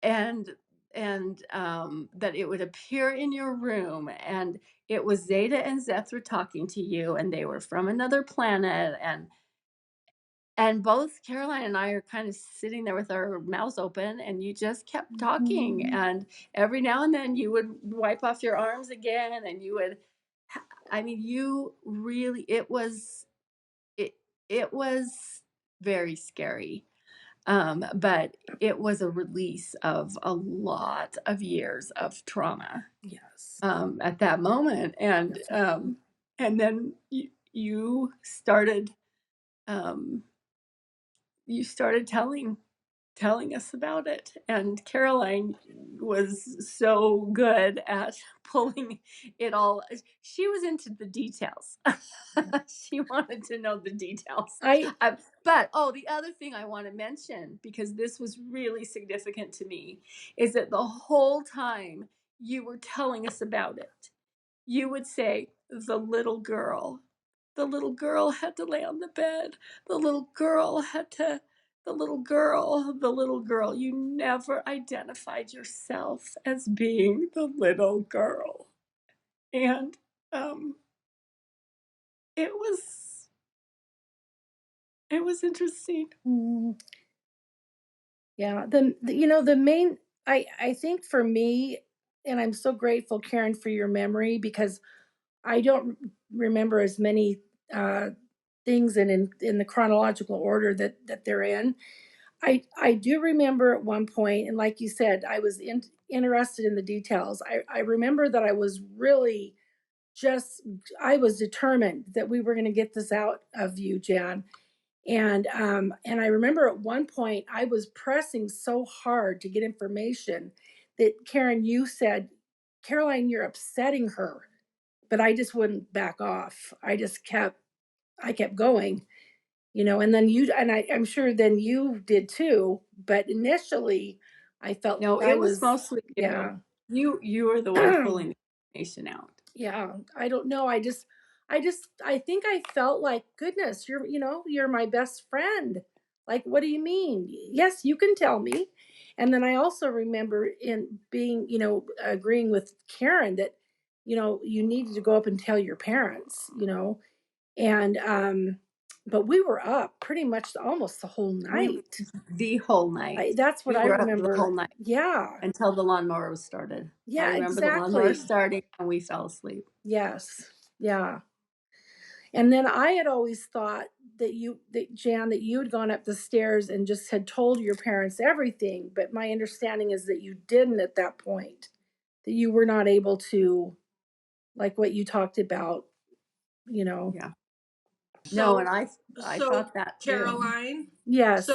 and that it would appear in your room, and it was Zeta and Zethra talking to you, and they were from another planet, and both Caroline and I are kind of sitting there with our mouths open, and you just kept talking. Mhm. And every now and then you would wipe off your arms again, and you would, I mean, you really, it, it was very scary. But it was a release of a lot of years of trauma Yes. at that moment. Definitely. And then um, you started telling us about it. And Caroline was so good at pulling it all. She was into the details. She wanted to know the details. I But the other thing I want to mention, because this was really significant to me, is that the whole time you were telling us about it, you would say, the little girl had to lay on the bed. The little girl had to, the little girl. You never identified yourself as being the little girl. And um, it was, it was interesting. mm, yeah, the main I think for me, and I'm so grateful, Karen, for your memory because I don't remember as many uh, things in the chronological order that they're in. I do remember at one point, and like you said, I was interested in the details. I remember that I was really just I was determined that we were going to get this out of you, Jan. And I remember at one point I was pressing so hard to get information that Karen, you said, Caroline, you're upsetting her, but I just wouldn't back off. I kept going, and then I'm sure then you did too. But initially, I felt No, like I it was was, mostly you. yeah. You were the one pulling the information out. Yeah, I don't know. I think I felt like, goodness, you're my best friend. Like, what do you mean? Yes, you can tell me. And then I also remember in being, agreeing with Karen that, you needed to go up and tell your parents, and, but we were up pretty much almost the whole We were night. the whole night. That's what We I were up the remember. whole night Yeah. until the lawnmower was started. I Yeah, remember the lawnmower exactly. starting and we fell asleep. Yes. Yeah. And then I had always thought that Jan, that you had gone up the stairs and just had told your parents everything. But my understanding is that you didn't at that point, that you were not able to, like what you talked about, you know. Yeah. No, and So, I so thought that too. Caroline, so Yes.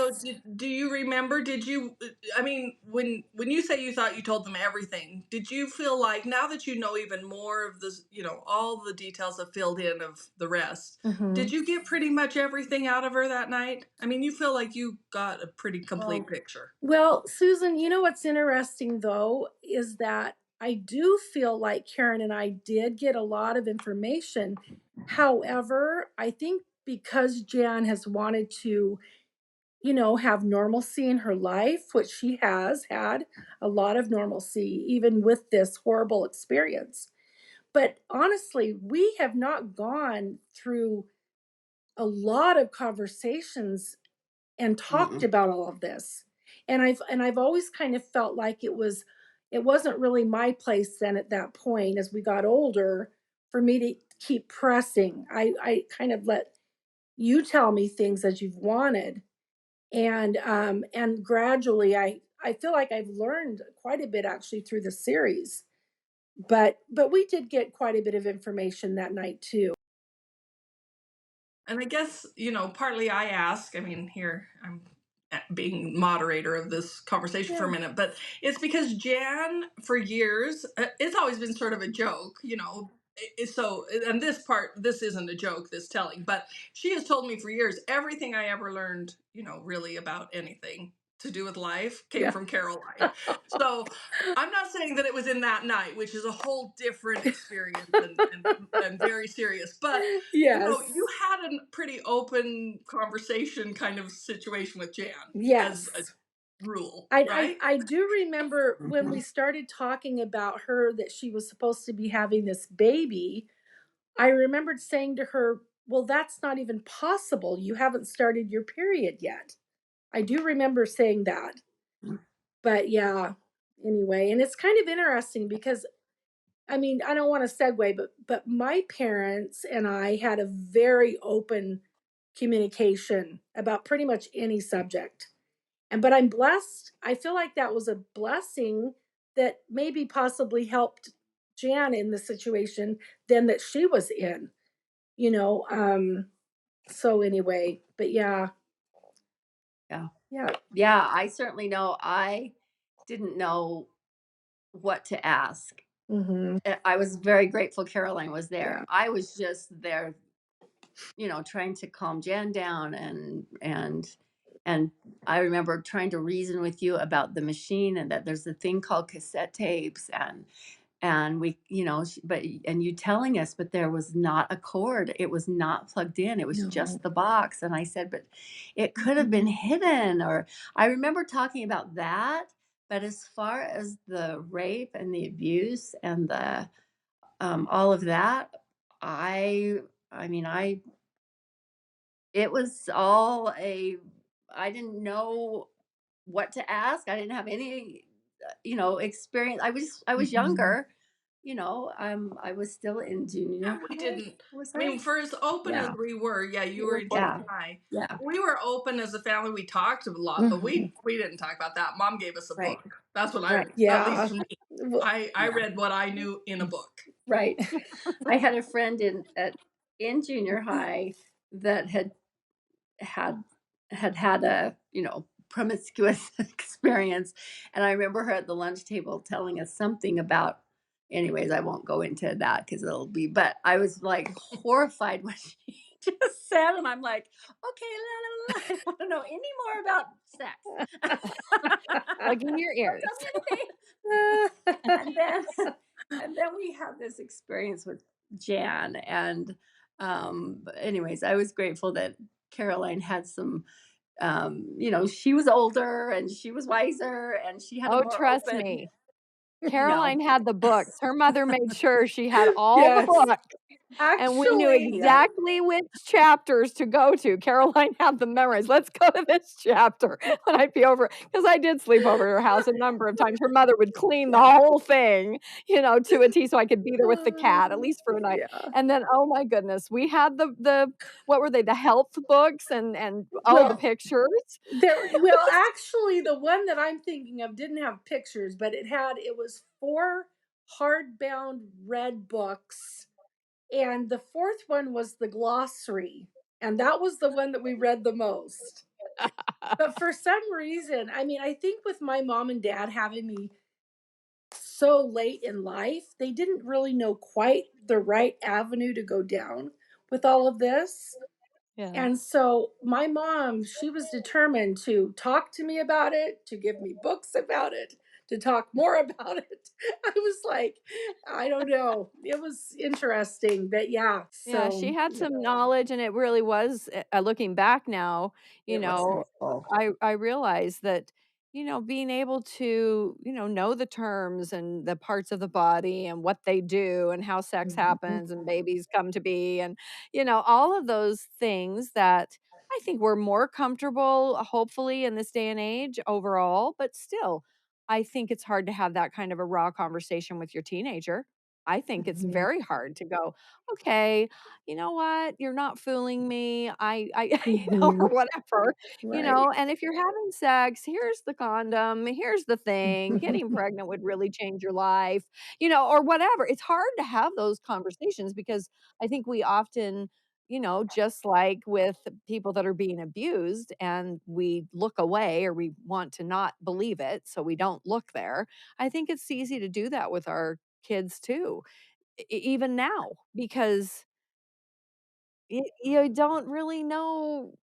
do you remember? Did you? I mean, when you say you thought you told them everything, did you feel like now that you know even more of this, all the details have filled in of the rest? Hmm. Did you get pretty much everything out of her that night? I mean, you feel like you got a pretty complete Well, picture. Well, Susan, you know what's interesting though is that I do feel like Karen and I did get a lot of information. However, I think because Jan has wanted to, have normalcy in her life, which she has had a lot of normalcy, even with this horrible experience. But honestly, we have not gone through a lot of conversations and talked mm-mm. about all of this. And I've always kind of felt like it wasn't really my place then at that point as we got older for me to keep pressing. I kind of let you tell me things as you've wanted, and gradually I feel like I've learned quite a bit actually through the series. But we did get quite a bit of information that night too. And I guess, partly I ask, I mean, here I'm being moderator of this conversation for a Yeah. minute, but it's because Jan, for years, it's always been sort of a joke, So, and this isn't a joke, this telling, but she has told me for years everything I ever learned, really about anything to do with life came Yeah. from Caroline. So I'm not saying that it was in that night, which is a whole different experience and very serious, but you Yes. had a pretty open conversation kind of situation with Jan as a Yes. rule, I right? I do remember when we Mhm. started talking about her that she was supposed to be having this baby. I remembered saying to her, "Well, that's not even possible. You haven't started your period yet." I do remember saying that. But yeah, anyway, and it's kind of interesting because I mean, I don't want to segue, but my parents and I had a very open communication about pretty much any subject. And but I'm blessed. I feel like that was a blessing that maybe possibly helped Jan in the situation then that she was in, you know. So anyway, but yeah, Yeah. yeah. Yeah, I certainly know I didn't know what to ask. Hmm. I was very grateful Caroline was there. Yeah. I was just there, trying to calm Jan down and I remember trying to reason with you about the machine and that there's a thing called cassette tapes and we, but and you telling us, but there was not a cord. It was not plugged in. It was No. just the box. And I said, but it could have been Mhm. hidden. Or I remember talking about that. But as far as the rape and the abuse and the all of that, I I mean, it was all a I didn't know what to ask. I didn't have any experience. I was Mhm. younger, I was still in junior And we high. didn't. Was I I? mean, for as open as Yeah. we were, yeah, you You were were in junior Yeah. playing. high. Yeah. We were open as a family. We talked a lot, but Hmm. we didn't talk about that. Mom gave us a Right. book. That's what I, Right. at least Yeah. for me, Well, I Yeah. read what I knew in a book. Right. I had a friend in junior high that had had a promiscuous experience, and I remember her at the lunch table telling us something about. Anyways, I won't go into that because it'll be. But I was like horrified when she just said, and I'm like, okay, la, la, la, I don't want to know any more about sex. Plugging your Don't ears. tell me anything. And then and then we had this experience with Jan, and but anyways, I was grateful that Caroline had some, she was older and she was wiser and she had a Oh, more trust open, me. you know. Caroline had the books. Her mother made sure she had all the yes. books, and we knew Actually, Yeah. exactly which chapters to go to. Caroline had them memorized. "Let's go to this chapter," when I'd be over, because I did sleep over at her house a number of times. Her mother would clean the Yeah. whole thing, to a T, so I could be there with the cat, at least for a night. Yeah. And then, oh my goodness, we had the what were they? The health books and, oh, the well, pictures. actually, the one that I'm thinking of didn't have pictures, but it was four hardbound red books, and the fourth one was the glossary, and that was the one that we read the most. But for some reason, I mean, I think with my mom and dad having me so late in life, they didn't really know quite the right avenue to go down with all of this. Yeah. And so my mom, she was determined to talk to me about it, to give me books about it, to talk more about it. I was like, I don't know. It was interesting, but yeah. Yeah, So she had some knowledge, and it really was, looking back now, you It was know, helpful. I realize that, being able to, know the terms and the parts of the body and what they do and how sex Mhm. happens and babies come to be and, all of those things that I think we're more comfortable, hopefully, in this day and age overall, but still, I think it's hard to have that kind of a raw conversation with your teenager. I think it's Mhm. very hard to go, "Okay, you know what? You're not fooling me. or mhm, whatever, right. and if you're having sex, here's the condom, here's the thing. Getting Mhm. pregnant would really change your life, or whatever. It's hard to have those conversations because I think we often, just like with people that are being abused and we look away or we want to not believe it, so we don't look there. I think it's easy to do that with our kids too, even now, because you don't really know.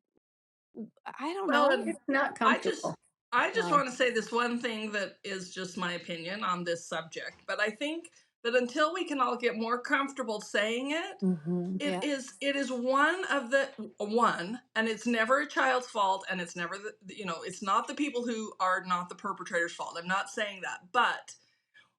I don't Well, know. and It's not I just comfortable. I just No. want to say this one thing that is just my opinion on this subject, but I think that until we can all get more comfortable saying it, Mhm. Yeah. it is one of the one, and it's never a child's fault, and it's never it's not the people who are not the perpetrator's fault. I'm not saying that, but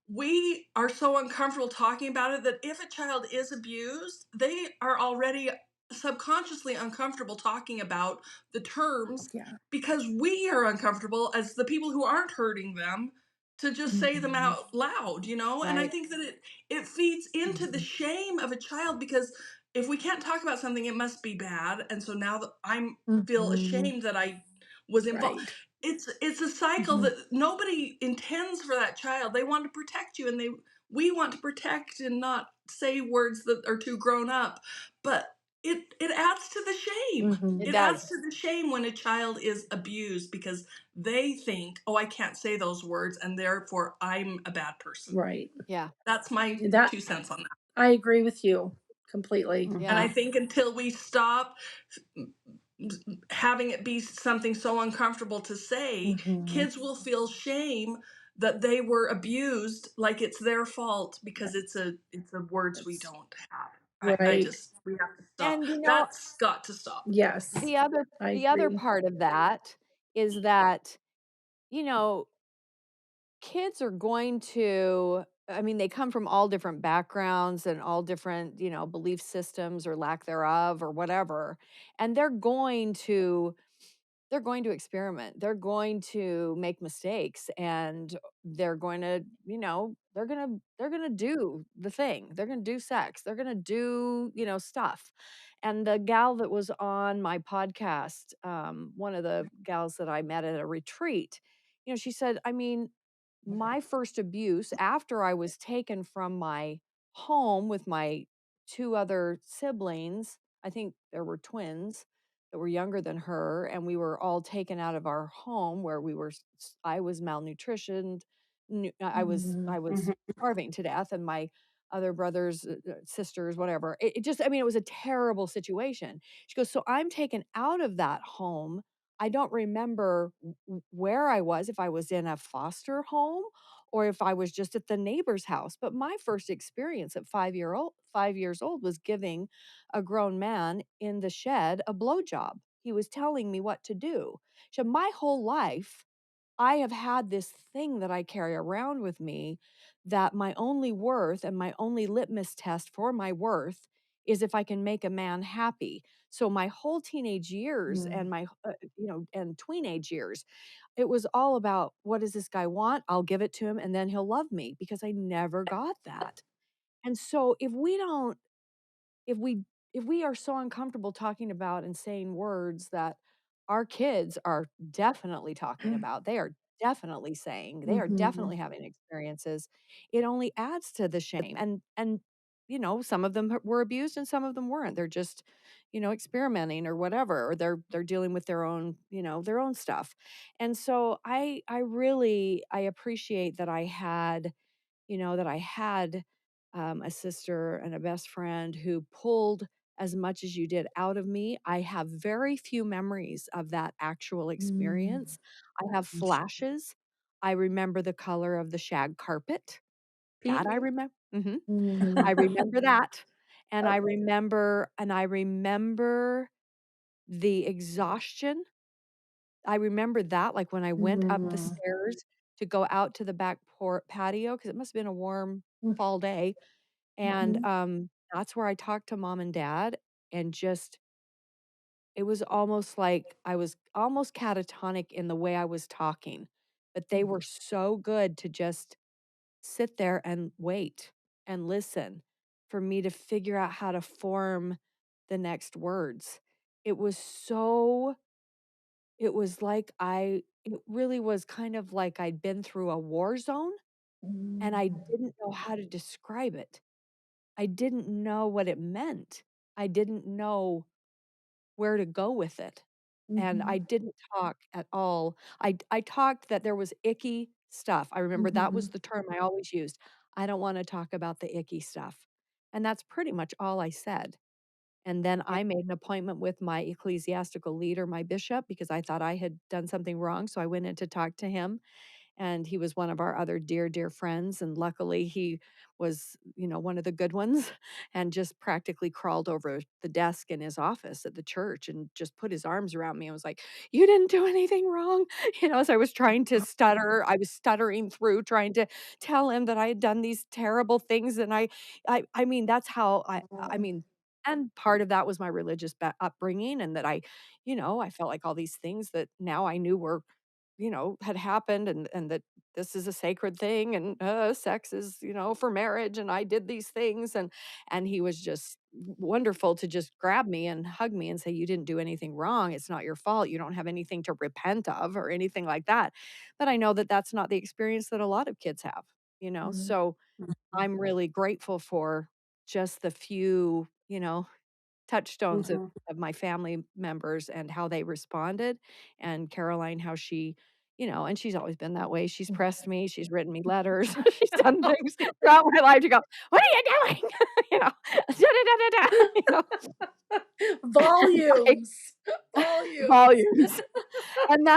we are so uncomfortable talking about it that if a child is abused, they are already subconsciously uncomfortable talking about the terms Yeah. because we are uncomfortable as the people who aren't hurting them to just say them Mhm. out loud, and I Right. think that it feeds into the Mhm. shame of a child because if we can't talk about something it must be bad, and so now that I'm feel Mhm. ashamed that I was involved. Right. It's a cycle Mhm. that nobody intends for that child. They want to protect you, and we want to protect and not say words that are too grown up. But it adds to the shame. It It Mhm. adds does. to the shame when a child is abused because they think, "Oh, I can't say those words, and therefore I'm a bad person." Right. Yeah. That's my That 2 cents on that. I agree with you completely. And I Yeah. Mhm. think until we stop having it be something so uncomfortable to say, Mhm. kids will feel shame that they were abused like it's their fault because it's a words we That's don't have. I right. just we have to stop. And, That's got to stop. Yes. the other I the other agree. part of that is that, you know, kids are going to, I mean, they come from all different backgrounds and all different, belief systems or lack thereof or whatever, and they're going to they're going to experiment. They're going to make mistakes and they're going to, they're going to do the thing. They're going to do sex. They're going to do, stuff. And the gal that was on my podcast, one of the gals that I met at a retreat, she said, I mean, my first abuse after I was taken from my home with my two other siblings, I think there were twins that were younger than her, and we were all taken out of our home where I was malnutritioned. I was Mhm. starving to death, and my other brothers, sisters, whatever. It just, I mean, it was a terrible situation. She goes, so I'm taken out of that home. I don't remember where I was, if I was in a foster home or if I was just at the neighbor's house. But my first experience at 5 years old was giving a grown man in the shed a blowjob. He was telling me what to do. So my whole life, I have had this thing that I carry around with me that my only worth and my only litmus test for my worth is if I can make a man happy. So my whole teenage years Mhm. and and tweenage years, it was all about, what does this guy want? I'll give it to him and then he'll love me, because I never got that. And so if we if we are so uncomfortable talking about and saying words that our kids are definitely talking about, they are definitely saying, they are Mhm. definitely having experiences, it only adds to the shame. And some of them were abused and some of them weren't. They're just, experimenting or whatever, or they're dealing with their own stuff. And so I really I appreciate that I had a sister and a best friend who pulled as much as you did out of me. I have very few memories of that actual Mhm. experience. I have flashes. I remember the color of the shag carpet. That I Pink? remember. I Mhm. remember that. And I Okay. remember the exhaustion. I remember that, like when I went up the Mhm. stairs to go out to the back patio, because it must have been a warm fall day, and, Mhm. that's where I talked to mom and dad, and just it was almost like I was almost catatonic in the way I was talking, but they were so good to just sit there and wait and listen for me to figure out how to form the next words. It was so it was like it really was kind of like I'd been through a war zone, and I Mhm. didn't know how to describe it. I didn't know what it meant. I didn't know where to go with it. And I Mhm. didn't talk at all. I talked that there was icky stuff. I remember that was Mhm. the term I always used. I don't wanna talk about the icky stuff. And that's pretty much all I said. And then Yeah. I made an appointment with my ecclesiastical leader, my bishop, because I thought I had done something wrong. So I went in to talk to him, and he was one of our other dear, dear friends, and luckily he was, one of the good ones, and just practically crawled over the desk in his office at the church and just put his arms around me and was like, "You didn't do anything wrong." As I was trying to stutter, I was stuttering through trying to tell him that I had done these terrible things, and I mean, that's how I Oh. mean, and part of that was my religious upbringing, and that I felt like all these things that now I knew were, had happened, and that this is a sacred thing, and sex is, for marriage, and I did these things, and he was just wonderful to just grab me and hug me and say, "You didn't do anything wrong. It's not your fault. You don't have anything to repent of or anything like that." But I know that that's not the experience that a lot of kids have. Mhm. So Mhm. I'm really grateful for just the few, touchstones of Mhm. my family members and how they responded, and Caroline, how and she's always been that way. She's pressed me, she's written me letters, she's done things throughout my life to go, "What are you doing?" You know, "Da, da, da, da, da," you know, and Volumes. Volumes. volumes, and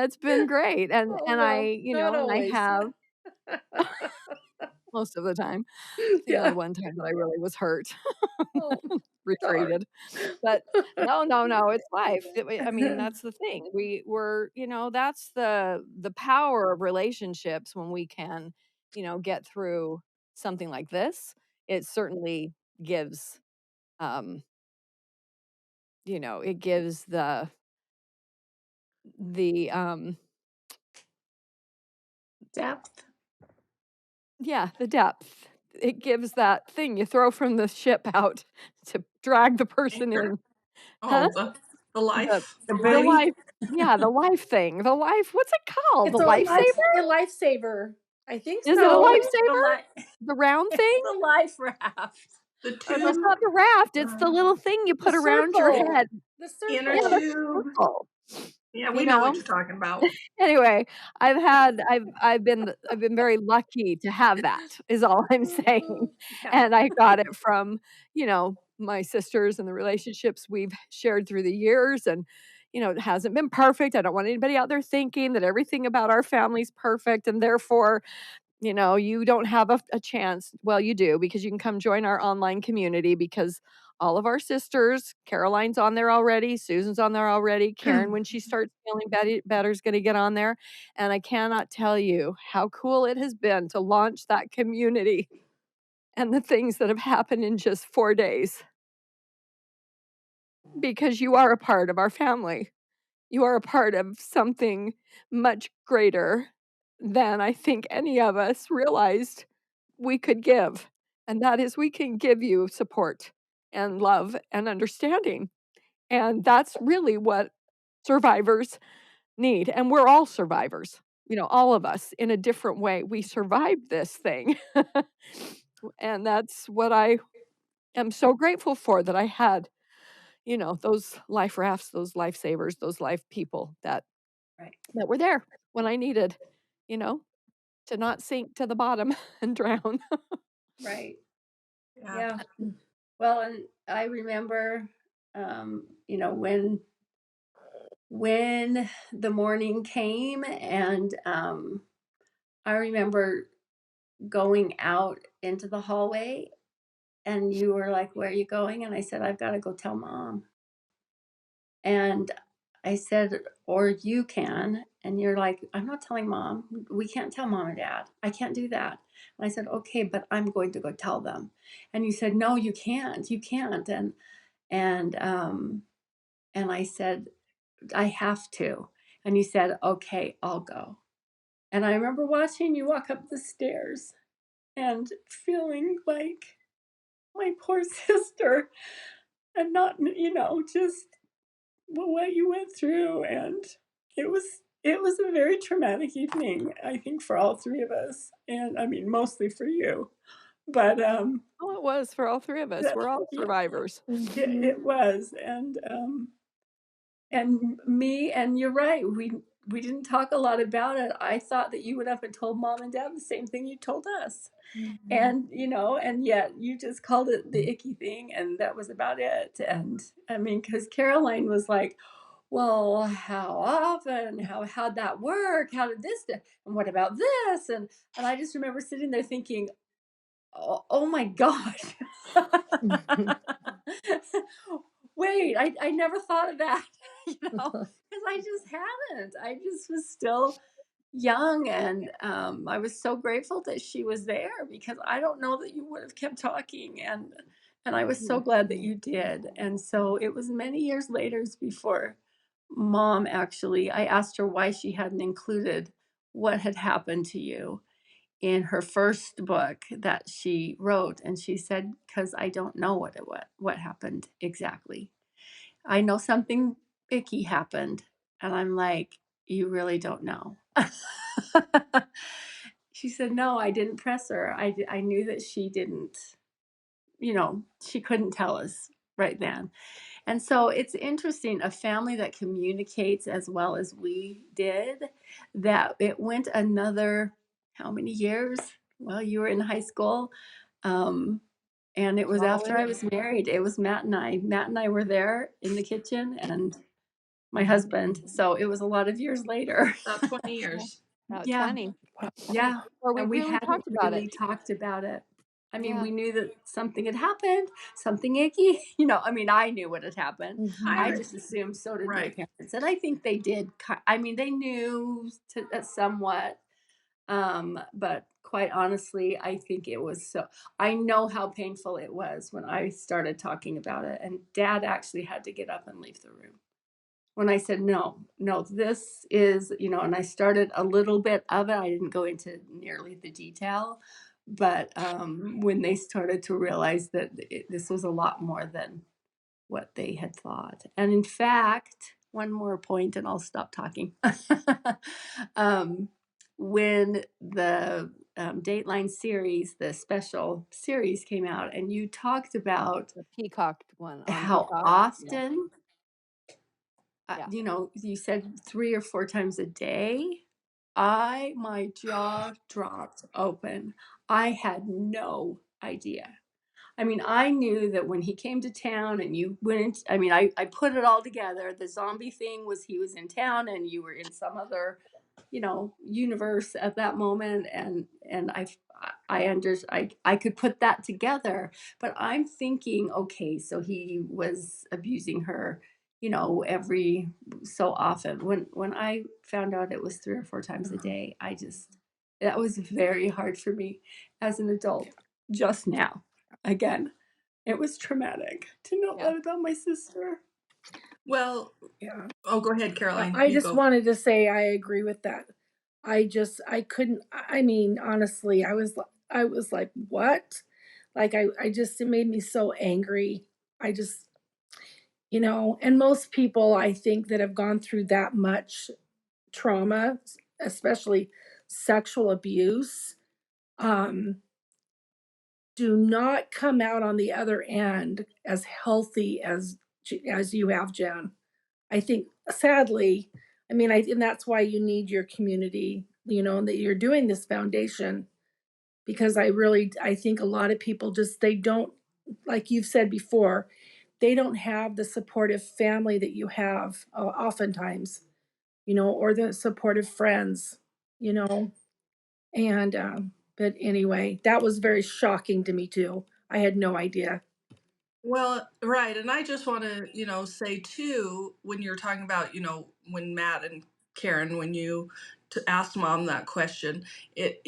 it's been great, Oh, and no, not and I always. have most of the time. The only Yeah. one time that I really was hurt, Oh, darn. retreated. But no, no, no, it's life. I mean, that's the thing. That's the power of relationships when we can, get through something like this. It certainly gives, um, it gives the Depth. yeah, the depth. It gives that thing you throw from the ship out to drag the person Anchor. in. Huh? Oh, the The life The the thing. buoy. life yeah, the life thing. The life what's it called? It's The a lifesaver? lifesaver. I think Is it a No, so. the lifesaver? life. The round It's thing? the life raft. The Or No, it's the tube, not the raft, it's the little thing you The put around your circle. head. The inner Yeah, the circle. tube. circle, Yeah, you we know what know? you're talking about. Anyway, I've been very lucky to have that is all I'm saying, yeah. and I got it from, my sisters and the relationships we've shared through the years, and, it hasn't been perfect. I don't want anybody out there thinking that everything about our family's perfect, and therefore, you don't have a chance. Well, you do because you can come join our online community because all of our sisters, Caroline's on there already, Susan's on there already, Karen, when she starts feeling better, is going to get on there. And I cannot tell you how cool it has been to launch that community and the things that have happened in just 4 days because you are a part of our family. You are a part of something much greater than I think any of us realized we could give, and that is we can give you support and love and understanding, and that's really what survivors need, and we're all survivors, all of us in a different way. We survived this thing, and that's what I am so grateful for that I had, those life rafts, those lifesavers, those life people Right. that were there when I needed, you know, to not sink to the bottom and drown. Right. Yeah. Yeah. Well, and I remember, when the morning came, and I remember going out into the hallway, and you were like, "Where are you going?" And I said, "I've got to go tell mom." And I said, "Or you can." And you're like, "I'm not telling mom. We can't tell mom and dad. I can't do that." And I said, "Okay, but I'm going to go tell them." And you said, "No, you can't. You can't." And and I said, "I have to." And you said, "Okay, I'll go." And I remember watching you walk up the stairs and feeling like my poor sister, and not, just what you went through. And it was a very traumatic evening, I think, for all three of us. And I mean, mostly for you. But Oh, it was for all 3 of us. that, We're all yeah, survivors. it was. And me, and you're right, we didn't talk a lot about it. I thought that you would have told mom and dad the same thing you told us. And and yet you just called it the icky thing, and that was about it. And I mean, because Caroline was like, "Well, how often? How'd that work? How did this and what about this?" And I just remember sitting there thinking, "Oh my gosh." Wait, I never thought of that, because I just hadn't. I just was still young, and I was so grateful that she was there, because I don't know that you would have kept talking. And I was so glad that you did. And so it was many years later before mom actually, I asked her why she hadn't included what had happened to you in her first book that she wrote, and she said, "Because I don't know what happened exactly. I know something icky happened." And I'm like, "You really don't know?" She said, "No, I didn't press her. I knew that she didn't, she couldn't tell us right then." And so it's interesting, a family that communicates as well as we did, that it went another, how many years? Well, you were in high school. Um, and it was All after I in. was married. It was Matt and I. Matt and I were there in the kitchen, and my husband. So it was a lot of years later. About 20 Yeah, years. about Yeah. 20, Yeah. where we And we really hadn't talked about it. really talked about it. I mean, Yeah. we knew that something had happened, something icky. I mean, I knew what had happened. I I just assumed so did my right. parents. And I think they did. I mean, they knew somewhat. But quite honestly, I think it was so. I know how painful it was when I started talking about it. And dad actually had to get up and leave the room. when I said, no, no, this is, and I started a little bit of it. I didn't go into nearly the detail, but when they started to realize that this was a lot more than what they had thought. And in fact, one more point and I'll stop talking. um, when the Dateline series, the special series came out, and you talked about The Peacock one on how Peacock. Yeah, often, yeah, you said 3 or 4 times a day. My jaw dropped open. I had no idea. I mean, I knew that when he came to town and you went, I mean, I put it all together. The zombie thing was he was in town and you were in some other, universe at that moment. And I could put that together, but I'm thinking, okay, so he was abusing her, every so often. When I found out it was 3 or 4 times a Uh-huh. day, that was very hard for me as an adult just now. Again, it was traumatic to know yeah. that about my sister. Well, Yeah. oh, go ahead, Caroline. I You just go. wanted to say I agree with that. I couldn't, I mean, honestly, I was like, what? Like, I just, it made me so angry. I just, and most people I think that have gone through that much trauma, especially sexual abuse, um, do not come out on the other end as healthy as you have, Jen. I think sadly, I mean, and that's why you need your community, and that you're doing this foundation, because I think a lot of people just they don't, like you've said before, they don't have the supportive family that you have oftentimes, or the supportive friends, you know. And but anyway, that was very shocking to me too. I had no idea. Well, right. And I just want to, say too, when you're talking about, when Matt and Karen, when you asked mom that question, it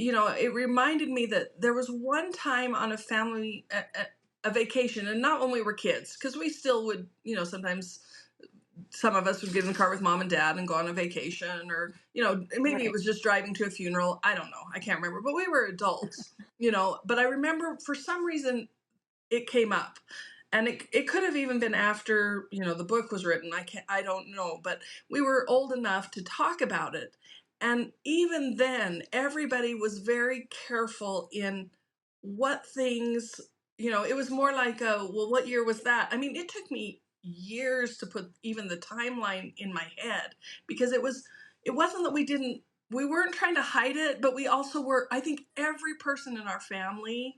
reminded me that there was one time on a vacation, and not when we were kids, because we still would, sometimes some of us would get in the car with mom and dad and go on a vacation, or, maybe it Right. was just driving to a funeral. I don't know. I can't remember, but we were adults, but I remember for some reason it came up, and it could have even been after the book was written. I don't know, but we were old enough to talk about it, and even then everybody was very careful in what things, it was more like, well, what year was that? I mean, it took me years to put even the timeline in my head, because it wasn't that we weren't trying to hide it, but we also were, I think every person in our family,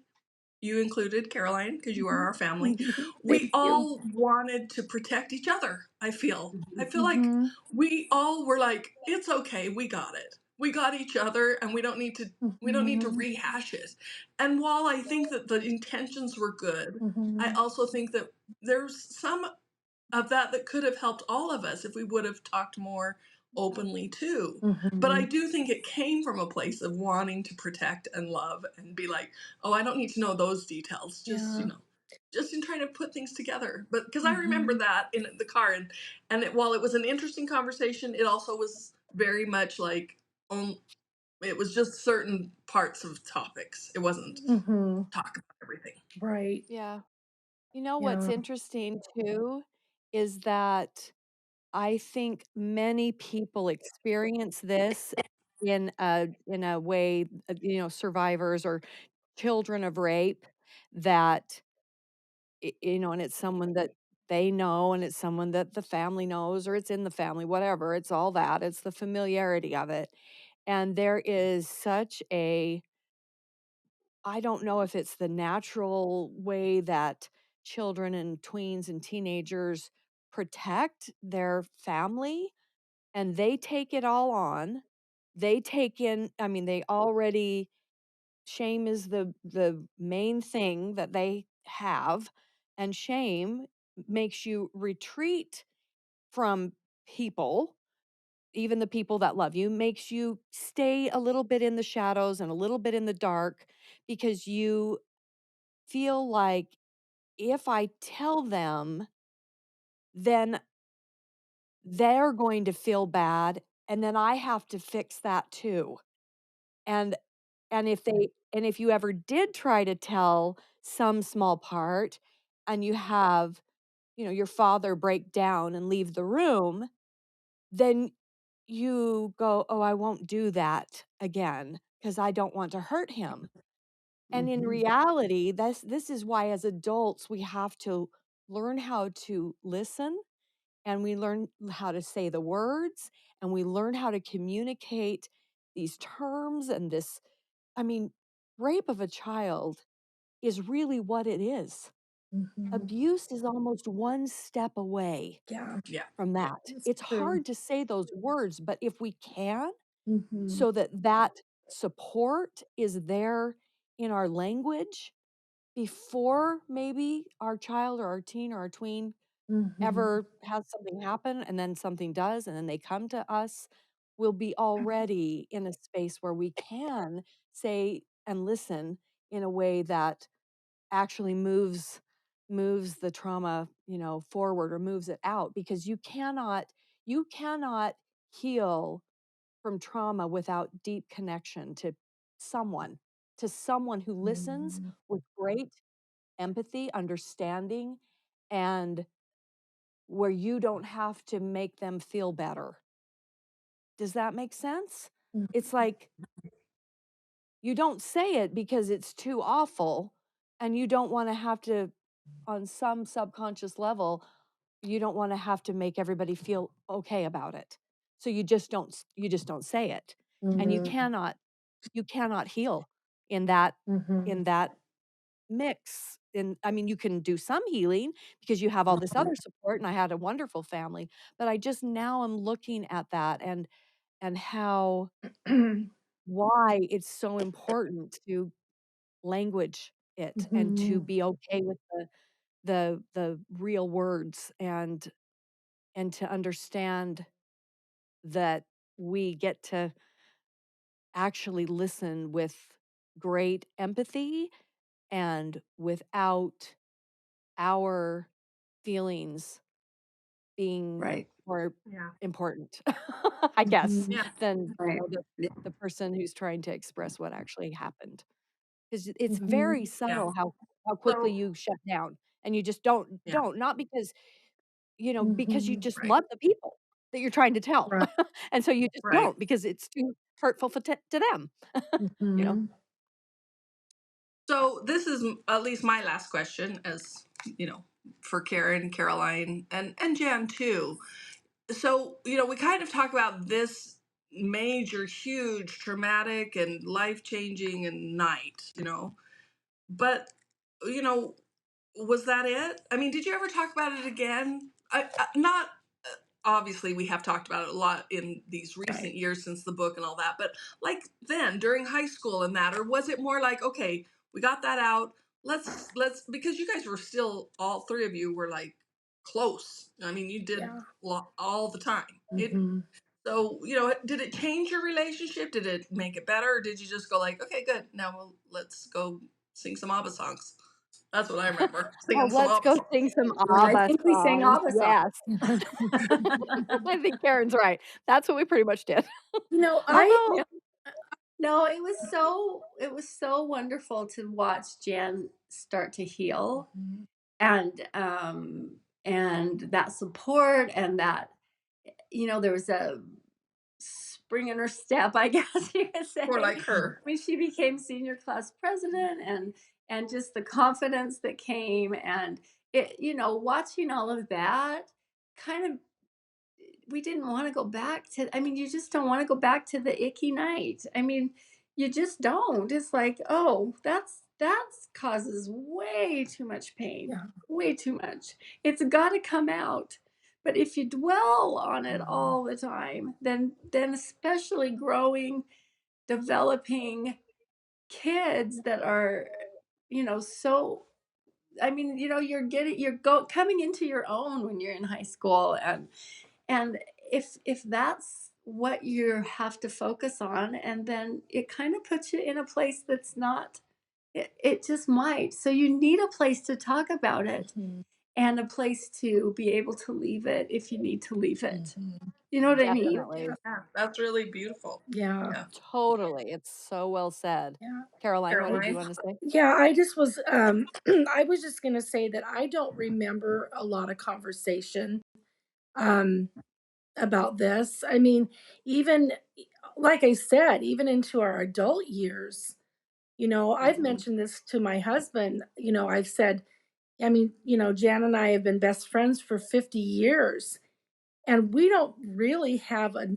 you included, Caroline, because you are our family, we Thank you. all wanted to protect each other. I feel like Mm-hmm. we all were like, it's okay, we got it. We got each other, and we don't need to Mm-hmm. rehash it. And while I think that the intentions were good, I Mm-hmm. also think that there's some of that could have helped all of us if we would have talked more openly too. But I Mm-hmm. do think it came from a place of wanting to protect and love and be like, oh, I don't need to know those details. Just, Yeah. just in trying to put things together. But because I remember Hmm. that in the car, while it was an interesting conversation, it also was very much like, um, it was just certain parts of topics. It wasn't Hmm. talk about everything. Right. Yeah. You know what's Yeah. interesting too is that I think many people experience this in a way, survivors or children of rape, that and it's someone that they know, and it's someone that the family knows, or it's in the family, whatever. It's all that. It's the familiarity of it. And there is such a, I don't know if it's the natural way that children and tweens and teenagers protect their family, and they take it all on. They take in, I mean, they already, shame is the main thing that they have, and shame makes you retreat from people, even the people that love you, makes you stay a little bit in the shadows and a little bit in the dark, because you feel like, if I tell them, then they're going to feel bad, and then I have to fix that too. And and if you ever did try to tell some small part and you have, your father break down and leave the room, then you go, "Oh, I won't do that again because I don't want to hurt him." And in Mhm. reality, this is why as adults we have to learn how to listen, and we learn how to say the words, and we learn how to communicate these terms and this. I mean, rape of a child is really what it is. Mhm. Abuse is almost one step away Yeah, Yeah. from that. that's It's true. hard to say those words, but if we can, Mhm. so that support is there in our language before maybe our child or our teen or our tween Mhm. ever has something happen and then something does and then they come to us, we'll be already in a space where we can say and listen in a way that actually moves the trauma, forward or moves it out, because you cannot heal from trauma without deep connection someone to someone who listens Mhm. with great empathy, understanding, and where you don't have to make them feel better. Does that make sense? It's like you don't say it because it's too awful, and you don't want to have to, on some subconscious level, you don't want to have to make everybody feel okay about it. So you just don't say it. And you Mhm. cannot heal in that Mhm. mix. And I mean, you can do some healing because you have all this other support, and I had a wonderful family, but I just now am looking at that and how why it's so important to language it and to Mhm. be okay with the real words, and to understand that we get to actually listen with great empathy and without our feelings being Right. more Yeah. important, I guess, Mhm. Yeah. than Right. Yeah. the person who's trying to express what actually happened. 'Cause it's very Mhm. Yeah. subtle how quickly So, you shut down, and you just don't yeah. not because, because you Mhm. just Right. love the people that you're trying to tell, Right. and so you just Right. don't because it's too hurtful to them, you know? Mhm. So this is at least my last question, as you know, for Karen, Caroline, and Jan too. So we kind of talk about this major, huge, traumatic, and life changing and night. But you know, was that it? I mean, did you ever talk about it again? Not obviously we have talked about it a lot in these recent Right. years since the book and all that, but like then during high school and that, or was it more like, okay, we got that out, let's because you guys were still, all three of you were like close. I mean, you did Yeah. all the time. Mhm. So did it change your relationship? Did it make it better, or did you just go like, okay, good, now let's go sing some ABBA songs? That's what I remember, Oh, singing some let's ABBA go songs. sing some I ABBA think we sang songs, all the songs. yes. I think Karen's right. That's what we pretty much did. You know, I Although Yeah. No, it was so wonderful to watch Jan start to heal, Mhm. and that support, and that there was a spring in her step, I guess you could More say, like her. when she became senior class president, and just the confidence that came, and watching all of that kind of, we didn't want to go back to, I mean, you just don't want to go back to the icky night. I mean, you just don't. It's like, oh, that's causes way too much pain. Yeah. Way too much. It's got to come out. But if you dwell on it Mhm. all the time, then especially growing, developing kids that are, so, I mean, you're coming into your own when you're in high school, and if that's what you have to focus on, and then it kind of puts you in a place that's not, it just might. So you need a place to talk about it, Mhm. and a place to be able to leave it if you need to leave it. Mhm. You know what I mean? Definitely. Yeah, that's really beautiful. Yeah. Yeah. Totally. It's so well said. Yeah. Caroline, what did you Caroline? want to say? Yeah, I just was I was just gonna say that I don't remember a lot of conversation um about this. I mean, even like I said, even into our adult years, I've Mhm. mentioned this to my husband. I've said, I mean, Jan and I have been best friends for 50 years, and we don't really have a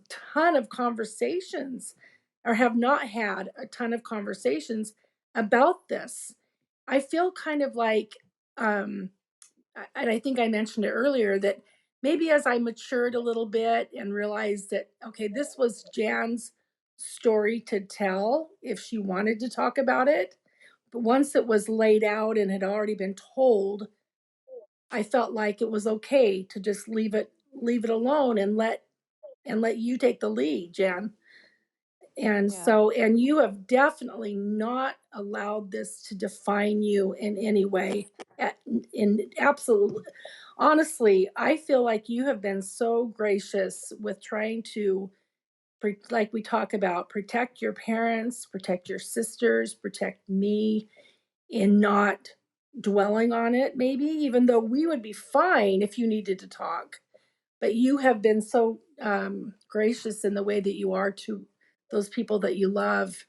ton of conversations, or have not had a ton of conversations about this. I feel kind of like, um, and I think I mentioned it earlier, that maybe as I matured a little bit and realized that, okay, this was Jan's story to tell if she wanted to talk about it. But once it was laid out and had already been told, I felt like it was okay to just leave it alone and let you take the lead, Jan. And Yeah. so, and you have definitely not allowed this to define you in any way. In absolutely, honestly, I feel like you have been so gracious with trying to, like we talk about, protect your parents, protect your sisters, protect me, in not dwelling on it, maybe, even though we would be fine if you needed to talk. But you have been so gracious in the way that you are to those people that you love,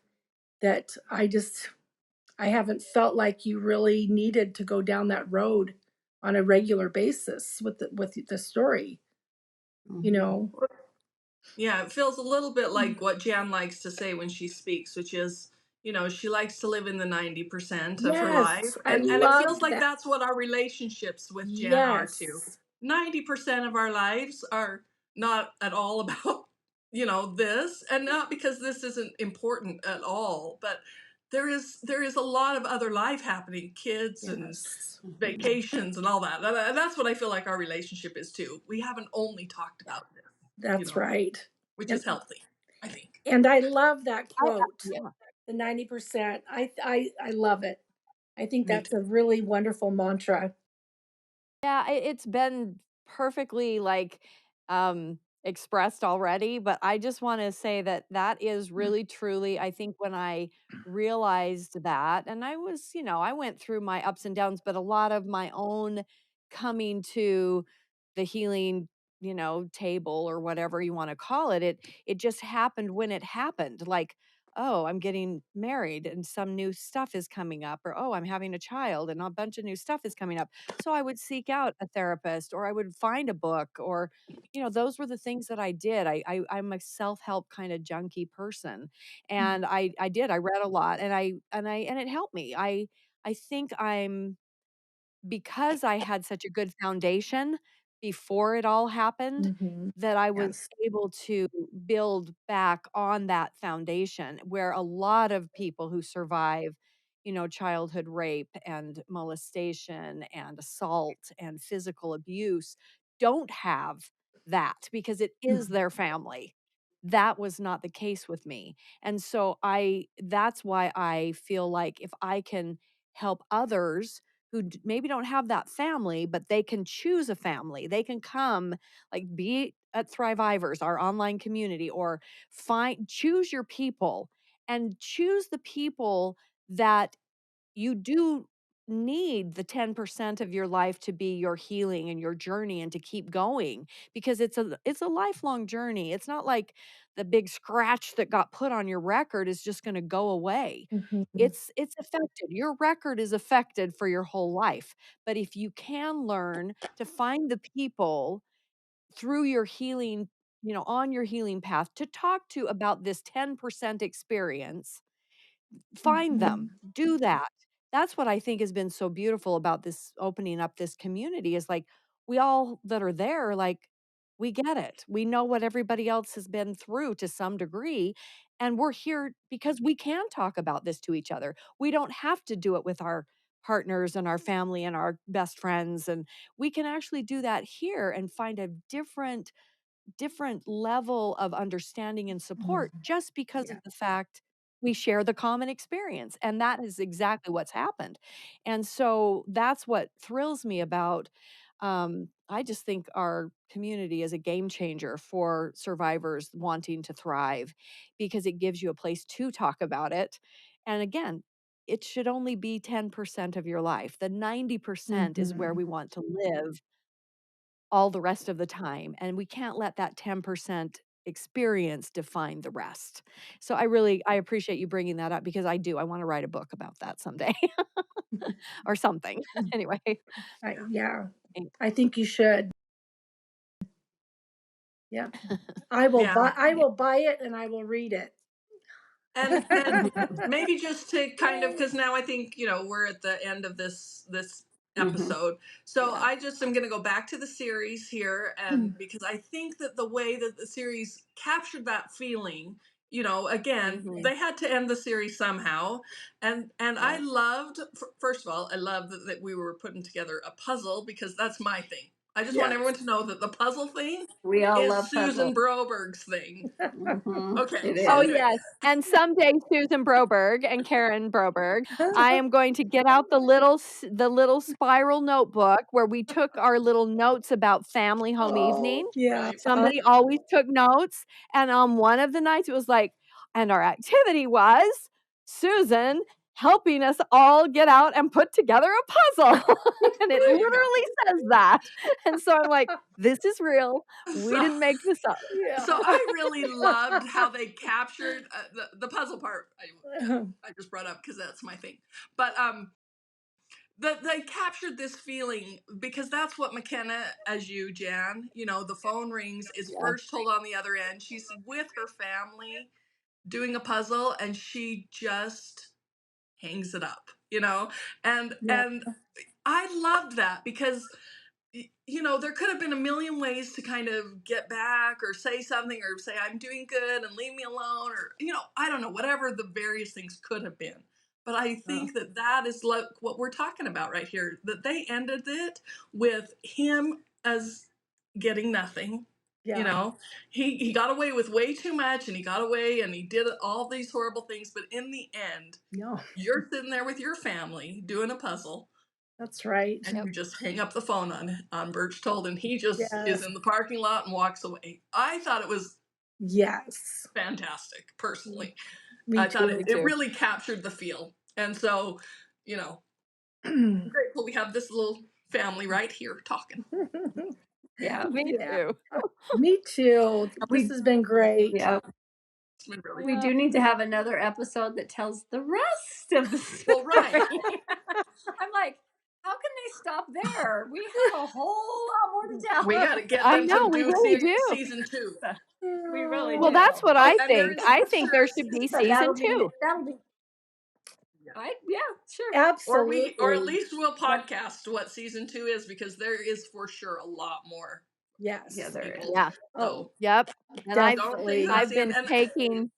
that I haven't felt like you really needed to go down that road on a regular basis with the story, you Mhm. know. Yeah, it feels a little bit like what Jan likes to say when she speaks, which is, she likes to live in the 90% of her life. Yes, I And it feels loved like that. that's what our relationships with Jan are too. Yes. 90% of our lives are not at all about, this, and not because this isn't important at all, but there is a lot of other life happening, kids and Yes. Mhm. vacations and all that. And that's what I feel like our relationship is too. We haven't only talked about this, you That's know right. which And is healthy, I think. and I love that I quote, yeah. the 90%. I love it. I think Me that's too. a really wonderful mantra. Yeah, it's been perfectly like expressed already, but I just want to say that that is really truly, I think when I realized that, and I was, I went through my ups and downs, but a lot of my own coming to the healing, table or whatever you want to call it, it just happened when it happened. Like, oh, I'm getting married and some new stuff is coming up, or oh, I'm having a child and a bunch of new stuff is coming up, so I would seek out a therapist or I would find a book, or, those were the things that I did. I'm a self-help kind of junkie person. And I read a lot, and it helped me. I think I'm because I had such a good foundation before it all happened, Mhm. that I was Yes. able to build back on that foundation where a lot of people who survive, childhood rape and molestation and assault and physical abuse don't have that because it is Mhm. their family. That was not the case with me. And so that's why I feel like if I can help others who maybe don't have that family, but they can choose a family. They can come, like, be at Thrivivors, our online community, or choose your people and choose the people that you do need the 10% of your life to be your healing and your journey and to keep going, because it's a lifelong journey. It's not like the big scratch that got put on your record is just going to go away. Mhm. It's affected. Your record is affected for your whole life. But if you can learn to find the people through your healing, on your healing path to talk to about this 10% experience, find them, Mhm. do that. That's what I think has been so beautiful about this opening up this community, is like, we all that are there, like, we get it. We know what everybody else has been through to some degree, and we're here because we can talk about this to each other. We don't have to do it with our partners and our family and our best friends, and we can actually do that here and find a different level of understanding and Mhm. support just because of Yeah. the fact we share the common experience, and that is exactly what's happened. And so that's what thrills me about I just think our community is a game changer for survivors wanting to thrive because it gives you a place to talk about it. And again, it should only be 10% of your life. The 90% is where Mhm. we want to live all the rest of the time, and we can't let that 10% experience define the rest. So I appreciate you bringing that up because I wanna write a book about that someday or something. Anyway, Yeah, Yeah. I think you should. Yeah. Yeah. I will buy it and I will read it. And maybe just to kind of, because now I think, we're at the end of this Hmm. episode, so Yeah. I just am going to go back to the series here, and because I think that the way that the series captured that feeling, again, Mhm. they had to end the series somehow. And I Yeah. loved, first of all, I loved that we were putting together a puzzle, because that's my thing. I just want everyone Yes. to know that the puzzle thing We all is love Susan puzzles. Broberg's thing. Okay, It so Oh, is. anyway. yes, and someday Susan Broberg and Karen Broberg, I am going to get out the little spiral notebook where we took our little notes about family home evening. Oh, yeah. Right. Somebody always took notes, and on one of the nights, it was like and our activity was Susan helping us all get out and put together a puzzle, and it There you go. literally says that, and so I'm like, "This is real. We So, didn't make this up." so Yeah. I really loved how they captured the puzzle part. I just brought up because that's my thing. But they captured this feeling, because that's what McKenna, as you, Jan, the phone rings, is Yeah. first told on the other end. She's with her family doing a puzzle, and she just hangs it up, and Yeah. and I loved that, because there could have been a million ways to kind of get back or say something, or say, I'm doing good and leave me alone, or, I don't know, whatever the various things could have been. But I Oh, think that is like what we're talking about right here, that they ended it with him as getting nothing. You Yeah. know, he got away with way too much, and he got away and he did all these horrible things. But in the end, No, you're sitting there with your family doing a puzzle, that's right. and Yep. you just hang up the phone on Birch Told, and he just is Yes. in the parking lot and walks away. I thought it was Yes. fantastic, personally. Me I thought Me too. it too. really captured the feel. And so, you know, I'm grateful we have this little family right here talking. yeah. Me Yeah. too. Me too. This We has been great. yeah. It's been really We fun. Uh, do need to have another episode that tells the rest of the Well, right. story. I'm like, how can they stop there? We have a whole lot more to We tell. got to get I them to know, we do really do. season two. We really Well, do. that's what Oh, I and there think. is I for think there sure should be season But two. season 2. that'll be Yeah. I yeah, sure. Or at Absolutely. least we'll But podcast what season two is, because there is for sure a lot more yeah, Yes. there is. people to Yeah. it. Oh, So Yep. And don't think that definitely. that's I've the end. been And taking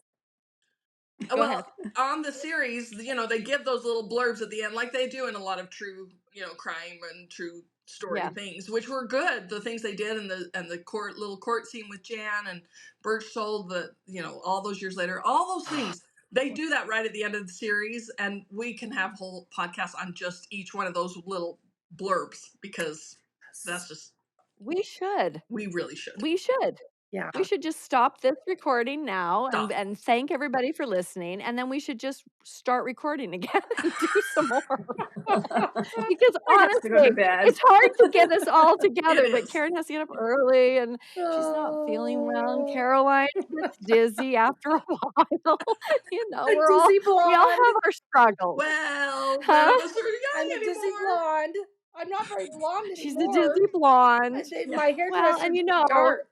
go ahead. well, on the series, they give those little blurbs at the end, like they do in a lot of true, crime and true story Yeah. things, which were good. The things they did, and the court scene with Jan and Birch told, the all those years later, all those things. They do that right at the end of the series, and we can have whole podcasts on just each one of those little blurbs, because that's just, We should. we really should We should. Yeah. We should just stop this recording now and stop. thank everybody for listening, and then we should just start recording again and do some more. Because I have to go to honestly, bed. it's hard to get us all It together, but is. Karen has to get up early and she's not feeling well, and Oh, Caroline gets dizzy after a while. a dizzy We all blonde. have our struggles. Well, none Huh? of us are I'm young a dizzy anymore. blonde. I'm not very blonde She's the anymore. dizzy blonde. Yeah. My Well, hairdresser and did dark.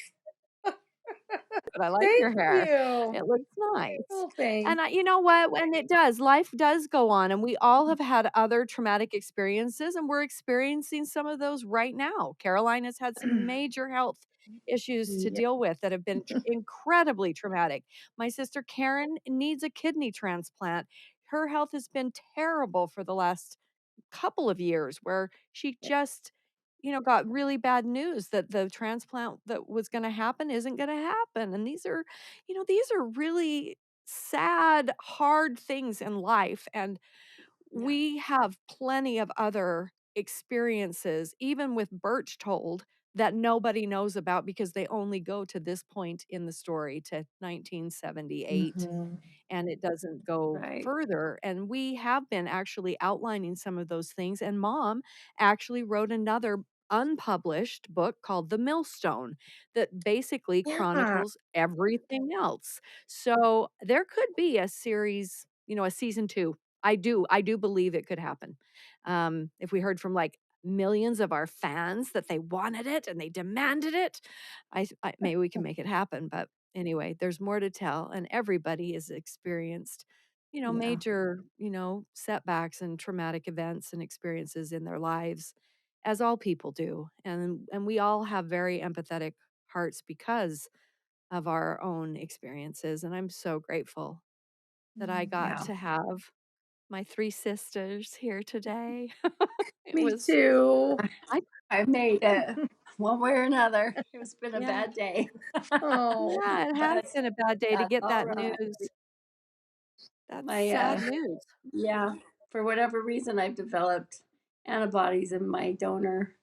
but I like your Thank hair. you. It looks nice. Oh, thanks. And you know what? When it does, life does go on, and we all have had other traumatic experiences, and we're experiencing some of those right now. Caroline has had some major health issues to Yeah. deal with that have been incredibly traumatic. My sister Karen needs a kidney transplant. Her health has been terrible for the last couple of years where she just got really bad news that the transplant that was going to happen isn't going to happen, and these are really sad, hard things in life. And Yeah. we have plenty of other experiences, even with Birch Told, that nobody knows about because they only go to this point in the story, to 1978, Mhm. and it doesn't go Right. further. And we have been actually outlining some of those things. And Mom actually wrote another unpublished book called The Millstone that basically Yeah. chronicles everything else. So there could be a series, a season two. I do believe it could happen. If we heard from like millions of our fans that they wanted it and they demanded it, maybe we can make it happen. But anyway, there's more to tell, and everybody has experienced, Yeah. major, setbacks and traumatic events and experiences in their lives, as all people do, and we all have very empathetic hearts because of our own experiences. And I'm so grateful that I got Yeah. to have my three sisters here today. It Me was, too. I, I made it one way or another. It's been a yeah, bad day, Oh, yeah, it has but been a bad day to that's get all that right. news. That's My sad news. Yeah, for whatever reason, I've developed antibodies, and my donor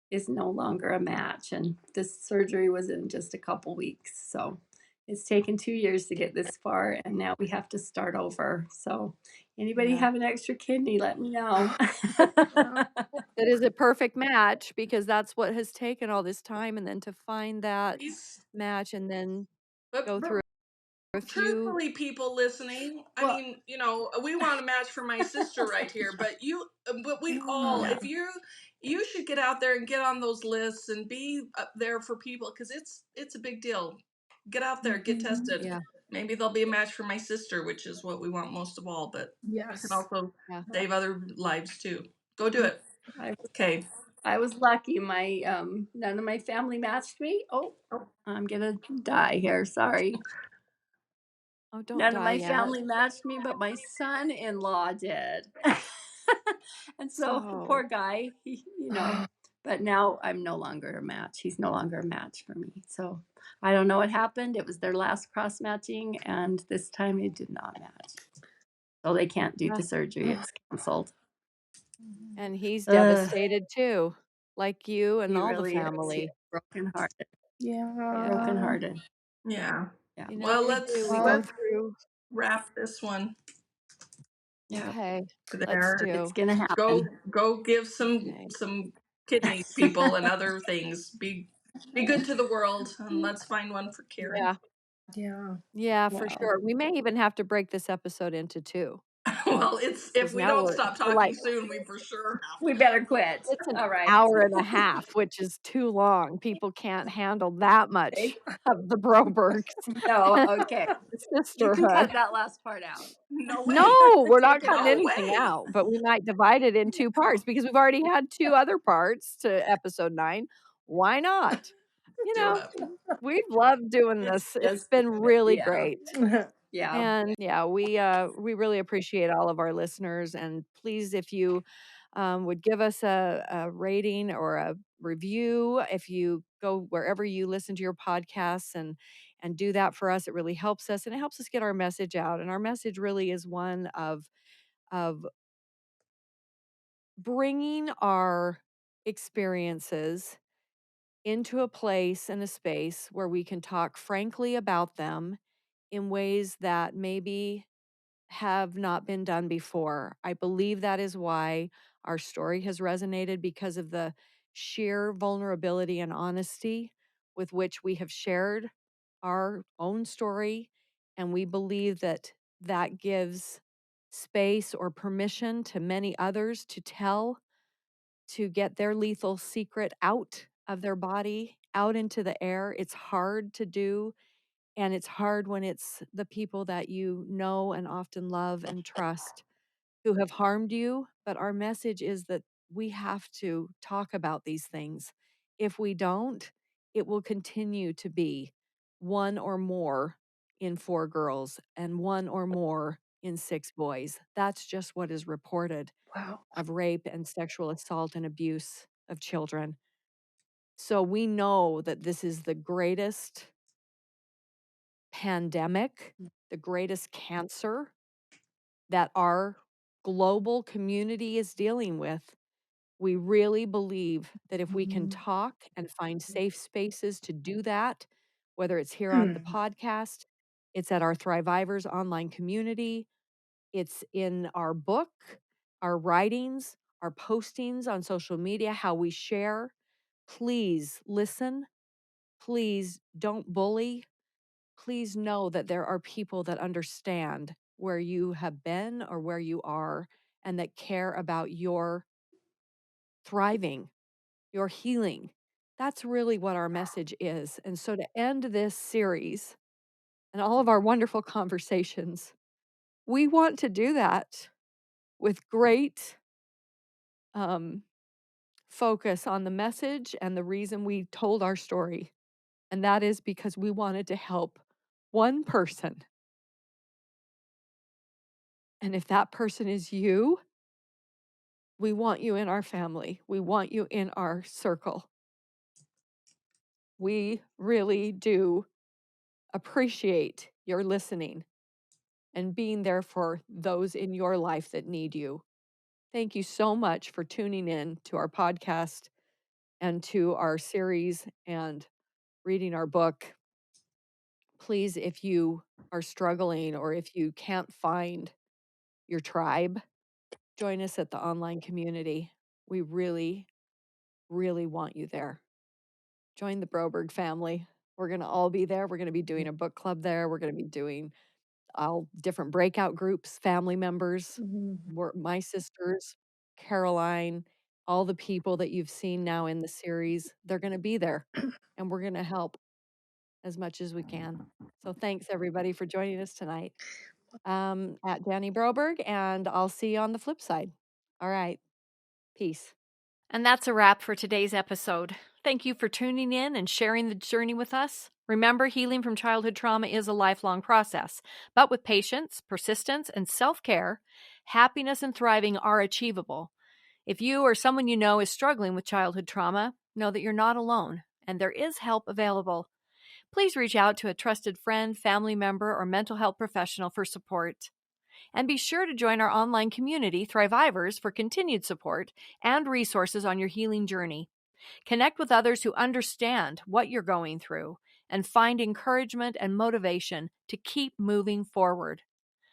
is no longer a match. And this surgery was in just a couple weeks. So it's taken 2 years to get this far, and now we have to start over. So, anybody Yeah. have an extra kidney, let me know. wow. That is a perfect match because that's what has taken all this time. And then to find that These, match and then but, go but through a few. truthfully, people listening, I Well, mean, we want a match for my sister right here, but we all, Yeah. yeah, if you should get out there and get on those lists and be up there for people because it's a big deal. Get out there, get mhm, tested. Yeah. Maybe there'll be a match for my sister, which is what we want most of all. But we can Yes. also Yeah. save other lives too. Go do yeah. it. I, Okay. I was lucky. My none of my family matched me. Oh, I'm gonna die here. Sorry. Oh, don't None of die my yet. family matched me, but my son-in-law did. And so the So, poor guy, but now I'm no longer a match. He's no longer a match for me. So I don't know what happened. It was their last cross matching, and this time it did not match. So they can't do yeah. the surgery. It's canceled. And he's Ugh, devastated too, like you and he all the really is. He's family. brokenhearted. Yeah. Yeah. Brokenhearted. Yeah. Yeah. Well, We do. We go Uh, through. wrap this one Yeah. Okay. Let's there. It's do. gonna Go happen. go give Okay. some kidneys people and other things. Be good to the world and let's find one for Karen. Yeah. yeah. Yeah, for Well, sure. We may even have to break this episode into two Well, it's if because we now don't we're stop we're like talking soon, we for sure have we to. better quit. it's an All right. hour and a half, which is too long. People can't handle that much They- of the Brobergs No, and okay. the You can sisterhood. cut that last part out. No way. No, we're not Take it cutting out. No anything way. out, but we might divide it in two parts because we've already had two other parts to episode 9. Why not? You Do know, it. we've loved doing It's this. It's just, been really yeah, great. yeah. And yeah, we really appreciate all of our listeners. And please, if you would give us a rating or a review, if you go wherever you listen to your podcasts and do that for us, it really helps us and it helps us get our message out. And our message really is one of bringing our experiences into a place and a space where we can talk frankly about them in ways that maybe have not been done before. I believe that is why our story has resonated because of the sheer vulnerability and honesty with which we have shared our own story. And we believe that that gives space or permission to many others to tell, to get their lethal secret out of their body, out into the air. It's hard to do, and it's hard when it's the people that you know and often love and trust who have harmed you. But our message is that we have to talk about these things. If we don't, it will continue to be one or more in 4 girls and one or more in 6 boys. That's just what is reported Wow. of rape and sexual assault and abuse of children. So we know that this is the greatest pandemic the greatest cancer that our global community is dealing with. We really believe that if we can talk and find safe spaces to do that, whether it's here on the podcast, it's at our Thrivivors online community, it's in our book, our writings, our postings on social media, how we share. Please listen. Please don't bully. Please know that there are people that understand where you have been or where you are and that care about your thriving, your healing. That's really what our message is. And so to end this series and all of our wonderful conversations, we want to do that with great focus on the message and the reason we told our story. And that is because we wanted to help one person. And if that person is you, we want you in our family. We want you in our circle. We really do appreciate your listening and being there for those in your life that need you. Thank you so much for tuning in to our podcast and to our series and reading our book. Please, if you are struggling or if you can't find your tribe, join us at the online community. We really, really want you there. Join the Broberg family. We're going to all be there. We're going to be doing a book club there. We're going to be doing all different breakout groups, family members, my sisters, Caroline, all the people that you've seen now in the series. They're going to be there and we're going to help as much as we can. So thanks everybody for joining us tonight at Danny Broberg, and I'll see you on the flip side. All right. Peace. And that's a wrap for today's episode. Thank you for tuning in and sharing the journey with us. Remember, healing from childhood trauma is a lifelong process, but with patience, persistence, and self-care, happiness and thriving are achievable. If you or someone you know is struggling with childhood trauma, know that you're not alone, and there is help available. Please reach out to a trusted friend, family member, or mental health professional for support. And be sure to join our online community, Thrivivors, for continued support and resources on your healing journey. Connect with others who understand what you're going through and find encouragement and motivation to keep moving forward.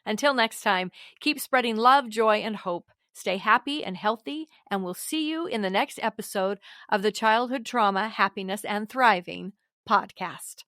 Until next time, keep spreading love, joy, and hope. Stay happy and healthy, and we'll see you in the next episode of the Childhood Trauma, Happiness, and Thriving podcast.